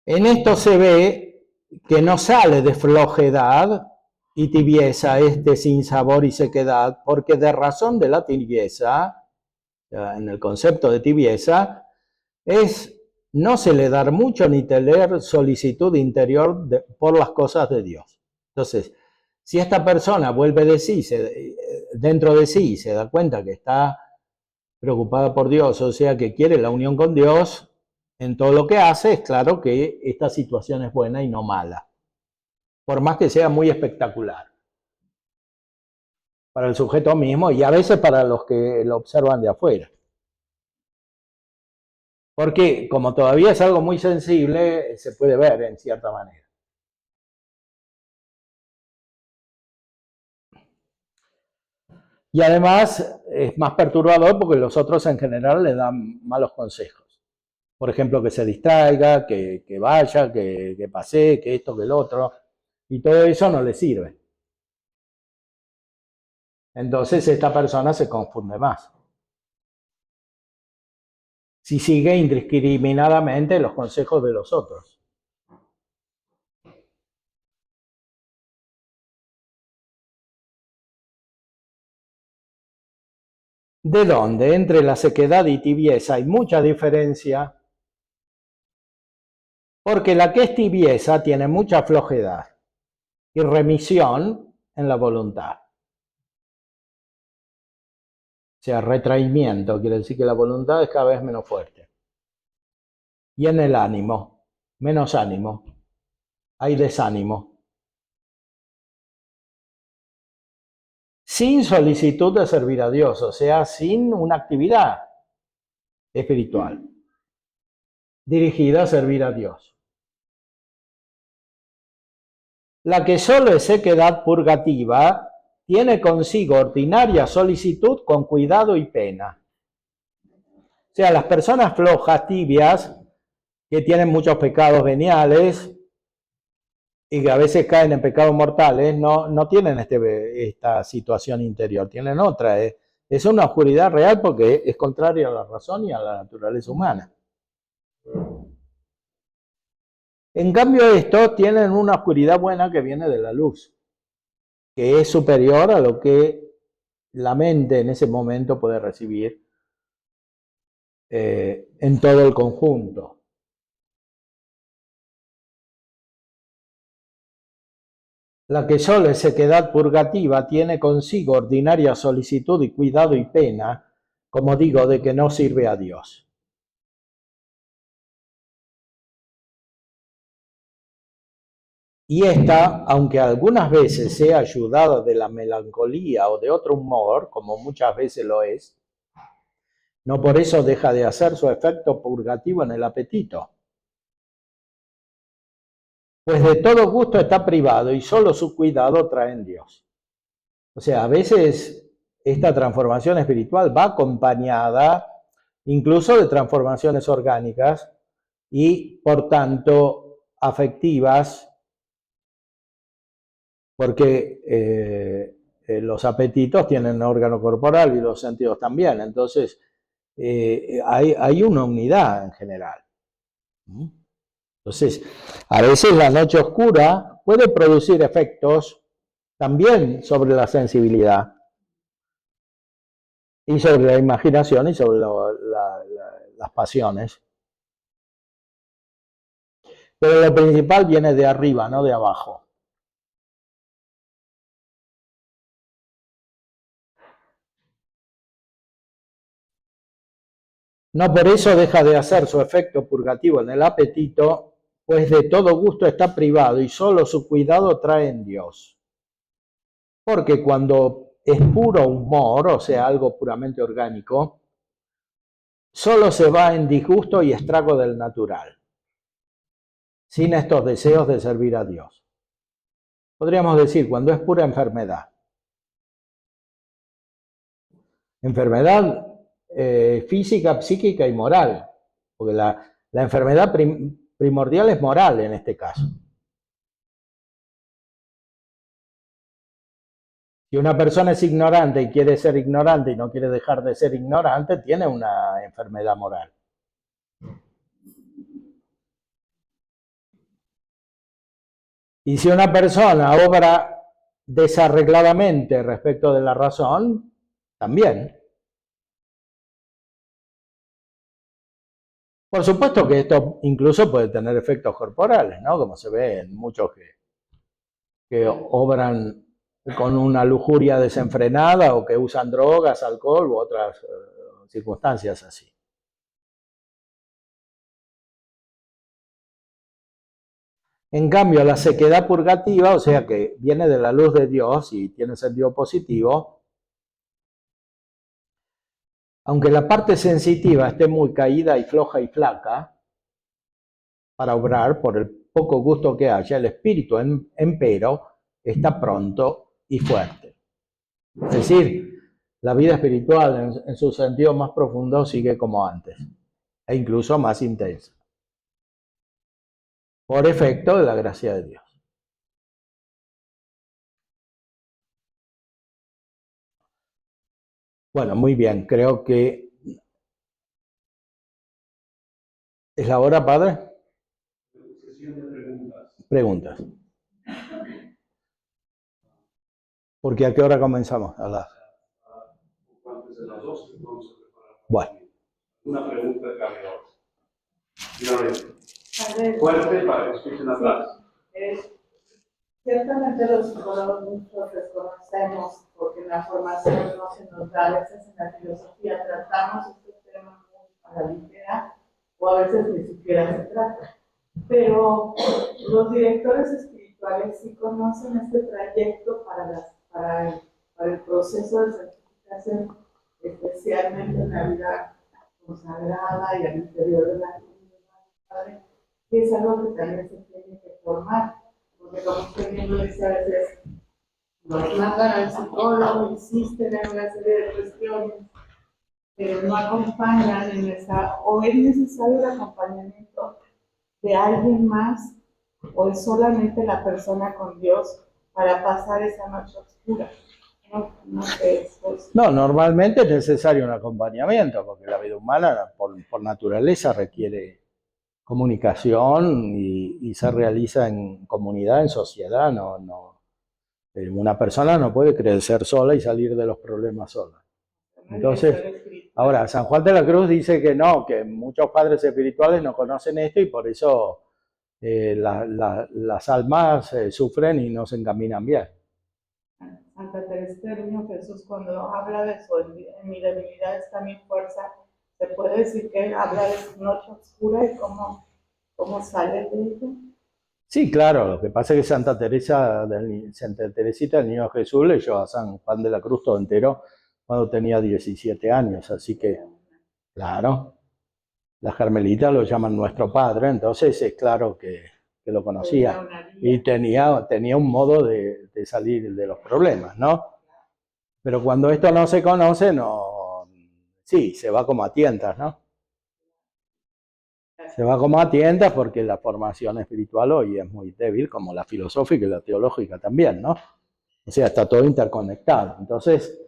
En esto se ve que no sale de flojedad y tibieza este sinsabor y sequedad, porque de razón de la tibieza, en el concepto de tibieza, es no se le dar mucho ni tener solicitud interior por las cosas de Dios. Entonces, si esta persona vuelve de sí, dentro de sí, se da cuenta que está preocupada por Dios, o sea, que quiere la unión con Dios, en todo lo que hace, es claro que esta situación es buena y no mala, por más que sea muy espectacular para el sujeto mismo y a veces para los que lo observan de afuera. Porque como todavía es algo muy sensible, se puede ver en cierta manera. Y además es más perturbador porque los otros en general le dan malos consejos. Por ejemplo, que se distraiga, que vaya, que pase, que esto, que el otro. Y todo eso no le sirve. Entonces esta persona se confunde más. Si sigue indiscriminadamente los consejos de los otros. ¿De dónde? Entre la sequedad y tibieza hay mucha diferencia, porque la que es tibieza tiene mucha flojedad y remisión en la voluntad. O sea, retraimiento, quiere decir que la voluntad es cada vez menos fuerte. Y en el ánimo, menos ánimo, hay desánimo. Sin solicitud de servir a Dios, o sea, sin una actividad espiritual dirigida a servir a Dios. La que solo es sequedad purgativa tiene consigo ordinaria solicitud con cuidado y pena. O sea, las personas flojas, tibias, que tienen muchos pecados veniales y que a veces caen en pecados mortales, no tienen esta situación interior, tienen otra. Es una oscuridad real porque es contraria a la razón y a la naturaleza humana. En cambio, estos tienen una oscuridad buena que viene de la luz, que es superior a lo que la mente en ese momento puede recibir en todo el conjunto. La que solo es sequedad purgativa tiene consigo ordinaria solicitud y cuidado y pena, como digo, de que no sirve a Dios. Y esta, aunque algunas veces sea ayudada de la melancolía o de otro humor, como muchas veces lo es, no por eso deja de hacer su efecto purgativo en el apetito. Pues de todo gusto está privado y solo su cuidado trae en Dios. O sea, a veces esta transformación espiritual va acompañada incluso de transformaciones orgánicas y por tanto afectivas, porque los apetitos tienen órgano corporal y los sentidos también. Entonces, hay una unidad en general. Entonces, a veces la noche oscura puede producir efectos también sobre la sensibilidad y sobre la imaginación y sobre las pasiones. Pero lo principal viene de arriba, no de abajo. No por eso deja de hacer su efecto purgativo en el apetito, pues de todo gusto está privado y solo su cuidado trae en Dios. Porque cuando es puro humor, o sea, algo puramente orgánico, solo se va en disgusto y estrago del natural, sin estos deseos de servir a Dios. Podríamos decir, cuando es pura enfermedad. Enfermedad física, psíquica y moral, porque la enfermedad primordial es moral en este caso. Si una persona es ignorante y quiere ser ignorante y no quiere dejar de ser ignorante, tiene una enfermedad moral. Y si una persona obra desarregladamente respecto de la razón, también. Por supuesto que esto incluso puede tener efectos corporales, ¿no? Como se ve en muchos que obran con una lujuria desenfrenada o que usan drogas, alcohol u otras circunstancias así. En cambio, la sequedad purgativa, o sea que viene de la luz de Dios y tiene sentido positivo, aunque la parte sensitiva esté muy caída y floja y flaca para obrar por el poco gusto que haya, el espíritu empero está pronto y fuerte. Es decir, la vida espiritual en su sentido más profundo sigue como antes, e incluso más intensa, por efecto de la gracia de Dios. Bueno, muy bien, creo que es la hora, padre. Sesión de preguntas. Preguntas. Porque ¿a qué hora comenzamos? A las... Antes de las 12 vamos a preparar. Bueno. Una pregunta de cada hora. Fuerte para que escuchen atrás. Ciertamente los psicólogos muchos desconocemos porque en la formación no se nos da, a veces en la filosofía tratamos estos temas muy a la ligera o a veces ni siquiera se trata. Pero los directores espirituales sí conocen este trayecto para el proceso de santificación, especialmente en la vida consagrada y al interior de la comunidad, que es algo que también se tiene que formar. Porque como usted mismo dice, a veces nos mandan al psicólogo, insisten en una serie de cuestiones, pero no acompañan en esa, o es necesario el acompañamiento de alguien más, o es solamente la persona con Dios para pasar esa noche oscura. No, normalmente es necesario un acompañamiento, porque la vida humana por naturaleza requiere comunicación y se realiza en comunidad, en sociedad. Una persona no puede crecer sola y salir de los problemas sola. Entonces, ahora, San Juan de la Cruz dice que no, que muchos padres espirituales no conocen esto y por eso las almas sufren y no se encaminan bien. Santa Teresa del Niño Jesús, cuando habla de su en mi debilidad está mi fuerza, se puede decir que habla de su noche oscura y cómo sale de ella. Sí, claro, lo que pasa es que Santa Teresita del Niño Jesús leyó a San Juan de la Cruz todo entero cuando tenía 17 años, así que, claro, las carmelitas lo llaman nuestro padre, entonces es claro que lo conocía y tenía un modo de salir de los problemas, ¿no? Pero cuando esto no se conoce, no, sí, se va como a tientas, ¿no? Se va como a tientas porque la formación espiritual hoy es muy débil, como la filosófica y la teológica también, ¿no? O sea, está todo interconectado. Entonces,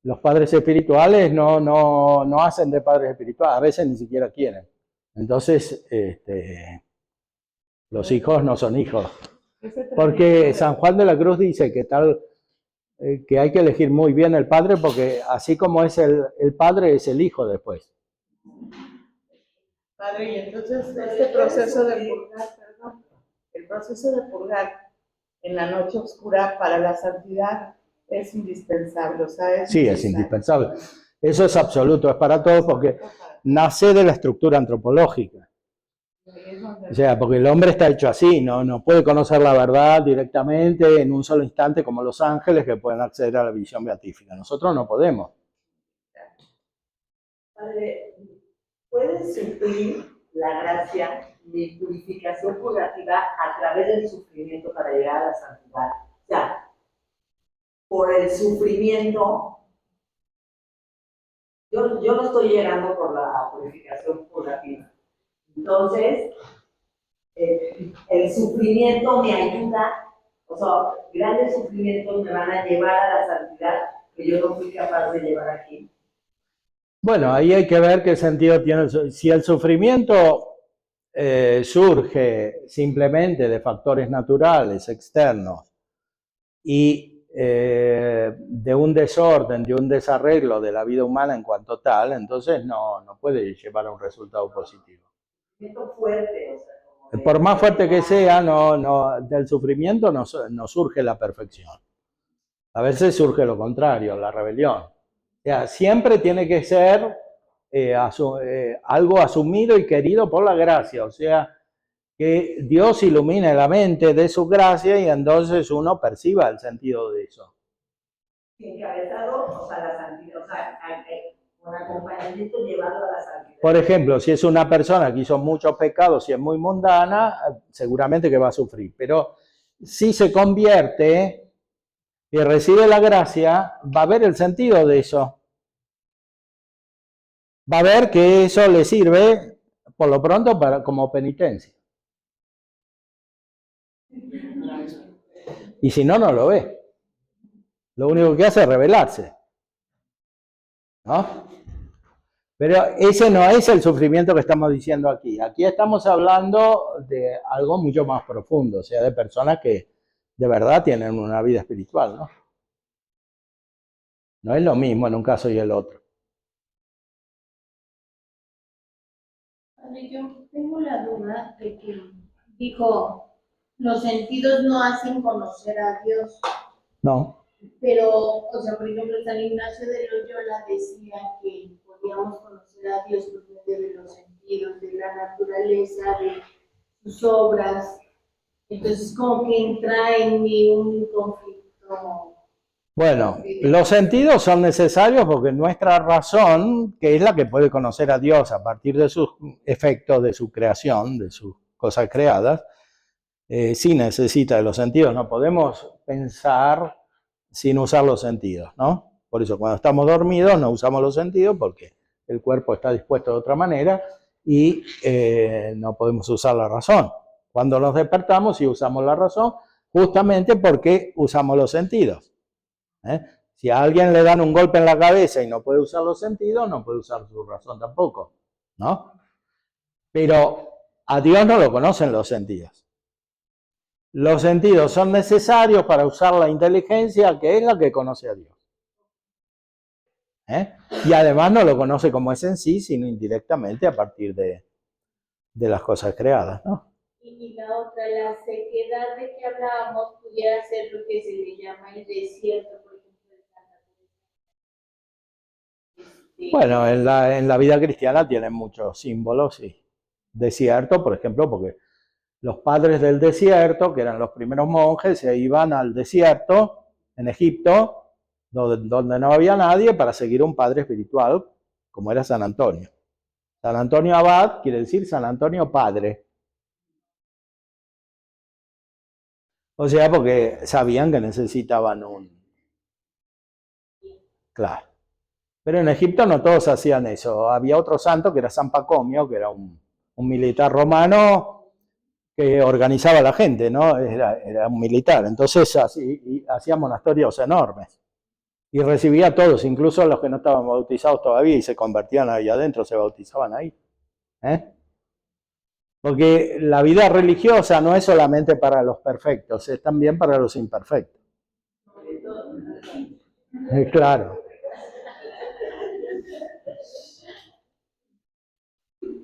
los padres espirituales no hacen de padres espirituales, a veces ni siquiera quieren. Entonces, los hijos no son hijos. Porque San Juan de la Cruz dice que hay que elegir muy bien el padre, porque así como es el padre, es el hijo después. Padre, y entonces este proceso de purgar, perdón, el proceso de purgar en la noche oscura para la santidad es indispensable, o sea, sí, es indispensable. Eso es absoluto, es para todos porque nace de la estructura antropológica. O sea, porque el hombre está hecho así, no puede conocer la verdad directamente en un solo instante como los ángeles que pueden acceder a la visión beatífica. Nosotros no podemos. Padre, ¿puede suplir la gracia mi purificación purgativa a través del sufrimiento para llegar a la santidad? O sea, por el sufrimiento, yo no estoy llegando por la purificación purgativa. Entonces, el sufrimiento me ayuda, o sea, grandes sufrimientos me van a llevar a la santidad que yo no fui capaz de llevar aquí. Bueno, ahí hay que ver qué sentido tiene. Si el sufrimiento surge simplemente de factores naturales, externos, y de un desorden, de un desarreglo de la vida humana en cuanto tal, entonces no puede llevar a un resultado positivo. Fuerte, o sea, por más fuerte que sea, del sufrimiento no surge la perfección. A veces surge lo contrario, la rebelión. O sea, siempre tiene que ser algo asumido y querido por la gracia, o sea, que Dios ilumine la mente de su gracia y entonces uno perciba el sentido de eso. Encabezado, o sea, la santidad, o sea, con acompañamiento llevado a la santidad. Por ejemplo, si es una persona que hizo muchos pecados y es muy mundana, seguramente que va a sufrir, pero si se convierte y recibe la gracia, va a ver el sentido de eso. Va a ver que eso le sirve, por lo pronto, como penitencia. Y si no, no lo ve. Lo único que hace es rebelarse, ¿no? Pero ese no es el sufrimiento que estamos diciendo aquí. Aquí estamos hablando de algo mucho más profundo, o sea, de personas que de verdad tienen una vida espiritual, ¿no? No es lo mismo en un caso y el otro. Yo tengo la duda de que dijo, los sentidos no hacen conocer a Dios. No. Pero, o sea, por ejemplo, San Ignacio de Loyola decía que podíamos conocer a Dios por medio de los sentidos, de la naturaleza, de sus obras. Entonces, como que entra en mí un conflicto. Bueno, los sentidos son necesarios porque nuestra razón, que es la que puede conocer a Dios a partir de sus efectos, de su creación, de sus cosas creadas, sí necesita de los sentidos. No podemos pensar sin usar los sentidos, ¿no? Por eso cuando estamos dormidos no usamos los sentidos porque el cuerpo está dispuesto de otra manera y no podemos usar la razón. Cuando nos despertamos sí usamos la razón justamente porque usamos los sentidos. Si a alguien le dan un golpe en la cabeza y no puede usar los sentidos, no puede usar su razón tampoco, ¿no? Pero a Dios no lo conocen los sentidos. Los sentidos son necesarios para usar la inteligencia, que es la que conoce a Dios. Y además no lo conoce como es en sí, sino indirectamente a partir de las cosas creadas, ¿no? Y la otra, la sequedad de que hablábamos, pudiera ser lo que se le llama el desierto, por ejemplo, de Santa Teresa. Bueno, en la vida cristiana tienen muchos símbolos, sí. Desierto, por ejemplo, porque los padres del desierto, que eran los primeros monjes, se iban al desierto en Egipto, donde no había nadie, para seguir un padre espiritual, como era San Antonio. San Antonio Abad quiere decir San Antonio Padre. O sea, porque sabían que necesitaban un... Claro. Pero en Egipto no todos hacían eso. Había otro santo que era San Pacomio, que era un militar romano que organizaba a la gente, ¿no? Era un militar. Entonces hacía monasterios enormes. Y recibía a todos, incluso a los que no estaban bautizados todavía y se convertían ahí adentro, se bautizaban ahí. Porque la vida religiosa no es solamente para los perfectos, es también para los imperfectos. Claro.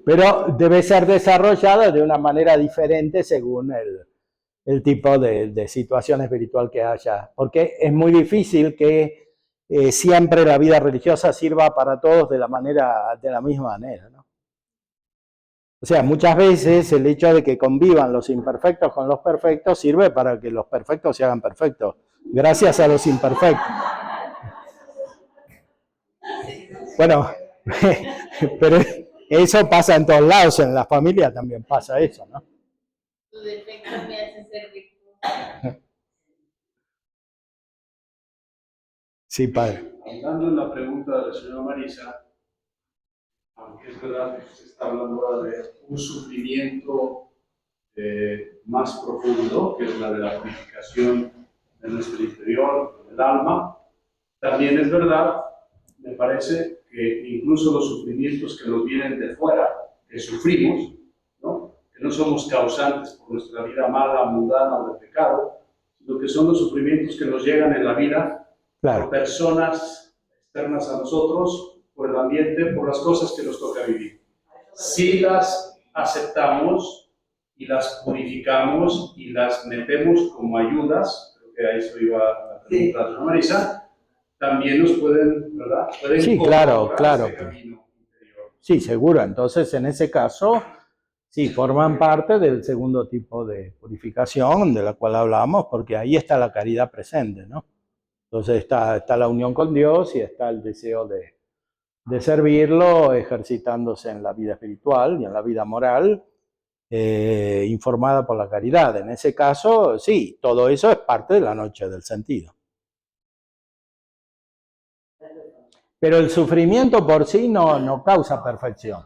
Pero debe ser desarrollada de una manera diferente según el tipo de situación espiritual que haya. Porque es muy difícil que siempre la vida religiosa sirva para todos de la misma manera, ¿no? O sea, muchas veces el hecho de que convivan los imperfectos con los perfectos sirve para que los perfectos se hagan perfectos, gracias a los imperfectos. Bueno, pero eso pasa en todos lados, en la familia también pasa eso, ¿no? Tu defecto me hace ser rico. Sí, padre. Hablando en la pregunta de la señora Marisa, aunque es verdad que se está hablando ahora de un sufrimiento más profundo, que es la de la purificación de nuestro interior, del alma, también es verdad, me parece, que incluso los sufrimientos que nos vienen de fuera, que sufrimos, ¿no? Que no somos causantes por nuestra vida mala, mundana o de pecado, sino que son los sufrimientos que nos llegan en la vida, claro, por personas externas a nosotros, por el ambiente, por las cosas que nos toca vivir. Si las aceptamos y las purificamos y las metemos como ayudas, creo que a eso iba la pregunta de Marisa, también nos pueden, ¿verdad? Pueden sí, claro, claro. Este camino interior. Sí, seguro. Entonces, en ese caso, sí, forman parte del segundo tipo de purificación de la cual hablamos, porque ahí está la caridad presente, ¿no? Entonces está la unión con Dios y está el deseo de servirlo, ejercitándose en la vida espiritual y en la vida moral, informada por la caridad. En ese caso, sí, todo eso es parte de la noche del sentido. Pero el sufrimiento por sí no causa perfección.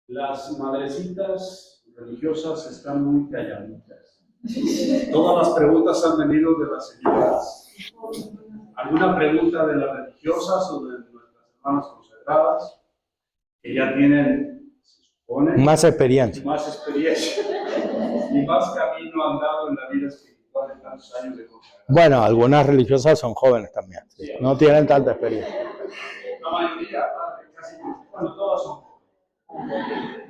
Las madrecitas religiosas están muy calladitas. Todas las preguntas han venido de las señoras. ¿Alguna pregunta de las religiosas o de nuestras hermanas consagradas que ya tienen, se supone, más experiencia y más camino andado en la vida espiritual en tantos años de consagración? Bueno, algunas religiosas son jóvenes también, sí, no tienen tanta experiencia. La mayoría, casi, bueno, todas son jóvenes.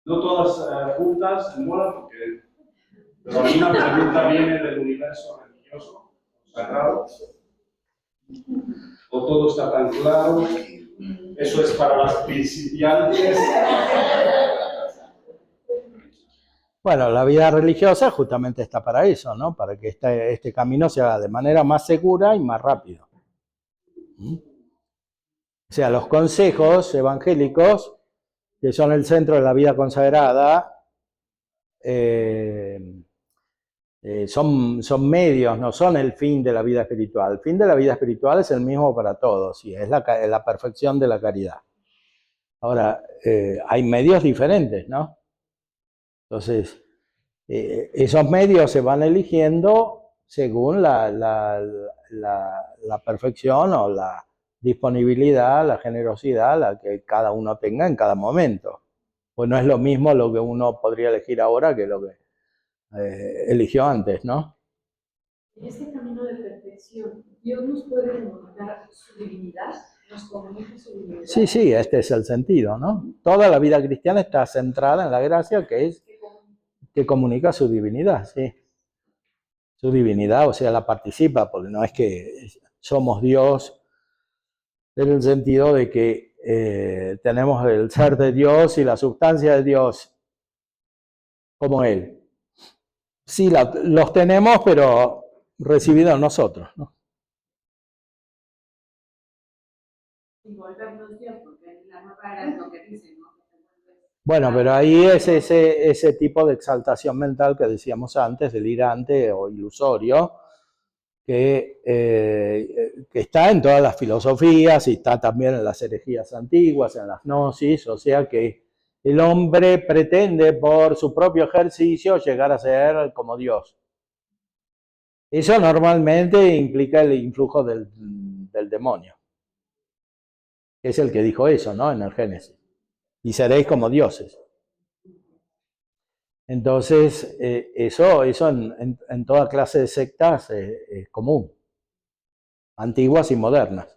No todas juntas en mola, porque pero alguna pregunta viene del universo religioso, sagrado, o todo está tan claro. Eso es para las principiantes. Bueno, la vida religiosa justamente está para eso, ¿no? Para que este camino se haga de manera más segura y más rápido. O sea, los consejos evangélicos, que son el centro de la vida consagrada, son medios, no son el fin de la vida espiritual. El fin de la vida espiritual es el mismo para todos y es la perfección de la caridad. Ahora, hay medios diferentes, ¿no? Entonces, esos medios se van eligiendo según la perfección o la disponibilidad, la generosidad, la que cada uno tenga en cada momento. Pues no es lo mismo lo que uno podría elegir ahora que lo que eligió antes, ¿no? En este camino de perfección, ¿Dios nos puede demostrar su divinidad? nos comunica su divinidad. Sí, sí, este es el sentido, ¿no? Toda la vida cristiana está centrada en la gracia que comunica su divinidad, sí. Su divinidad, o sea, la participa, porque no es que somos Dios en el sentido de que tenemos el ser de Dios y la sustancia de Dios como Él. Sí, los tenemos, pero recibidos nosotros, ¿no? Y volvernos Dios, porque la nueva era es lo que dice, ¿no? Bueno, pero ahí es ese tipo de exaltación mental que decíamos antes, delirante o ilusorio, que está en todas las filosofías y está también en las herejías antiguas, en las gnosis, o sea que el hombre pretende por su propio ejercicio llegar a ser como Dios. Eso normalmente implica el influjo del demonio, que es el que dijo eso, ¿no? En el Génesis. Y seréis como dioses. Entonces, eso en toda clase de sectas es común, antiguas y modernas.